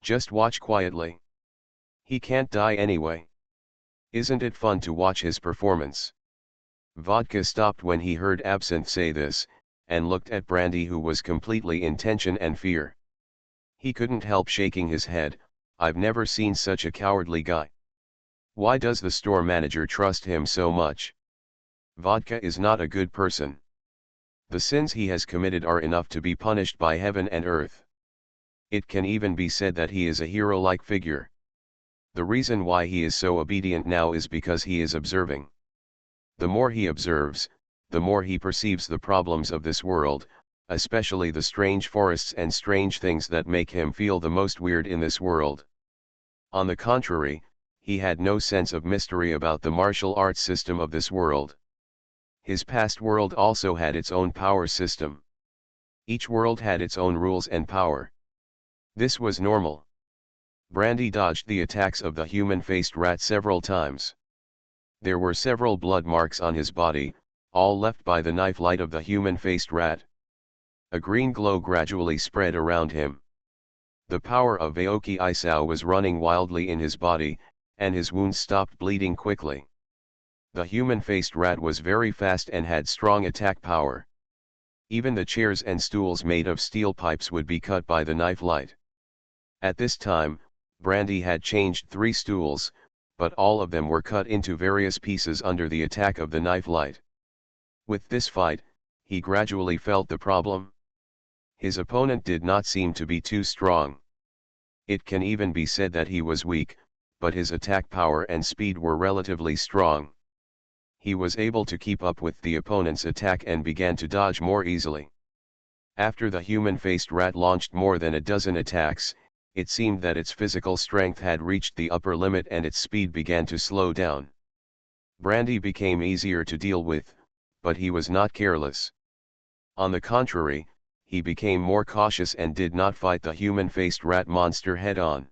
Just watch quietly. He can't die anyway. Isn't it fun to watch his performance?" Vodka stopped when he heard Absinthe say this, and looked at Brandy, who was completely in tension and fear. He couldn't help shaking his head. "I've never seen such a cowardly guy. Why does the store manager trust him so much? Vodka is not a good person. The sins he has committed are enough to be punished by heaven and earth. It can even be said that he is a hero-like figure. The reason why he is so obedient now is because he is observing. The more he observes, the more he perceives the problems of this world, especially the strange forests and strange things that make him feel the most weird in this world. On the contrary, he had no sense of mystery about the martial arts system of this world. His past world also had its own power system. Each world had its own rules and power. This was normal. Brandy dodged the attacks of the human-faced rat several times. There were several blood marks on his body, all left by the knife light of the human-faced rat. A green glow gradually spread around him. The power of Aoki Isao was running wildly in his body, and his wounds stopped bleeding quickly. The human-faced rat was very fast and had strong attack power. Even the chairs and stools made of steel pipes would be cut by the knife light. At this time, Brandy had changed 3 stools, but all of them were cut into various pieces under the attack of the knife light. With this fight, he gradually felt the problem. His opponent did not seem to be too strong. It can even be said that he was weak, but his attack power and speed were relatively strong. He was able to keep up with the opponent's attack and began to dodge more easily. After the human-faced rat launched more than a dozen attacks, it seemed that its physical strength had reached the upper limit and its speed began to slow down. Brandy became easier to deal with, but he was not careless. On the contrary, he became more cautious and did not fight the human-faced rat monster head-on.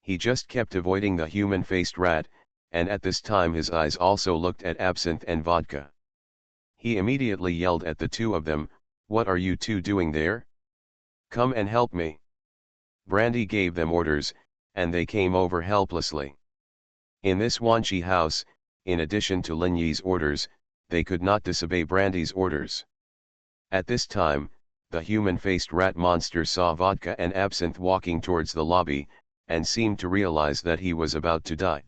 He just kept avoiding the human-faced rat, and at this time his eyes also looked at Absinthe and Vodka. He immediately yelled at the two of them, "What are you two doing there? Come and help me." Brandy gave them orders, and they came over helplessly. In this Wanchi house, in addition to Lin Yi's orders, they could not disobey Brandy's orders. At this time, the human-faced rat monster saw vodka and absinthe walking towards the lobby, and seemed to realize that he was about to die.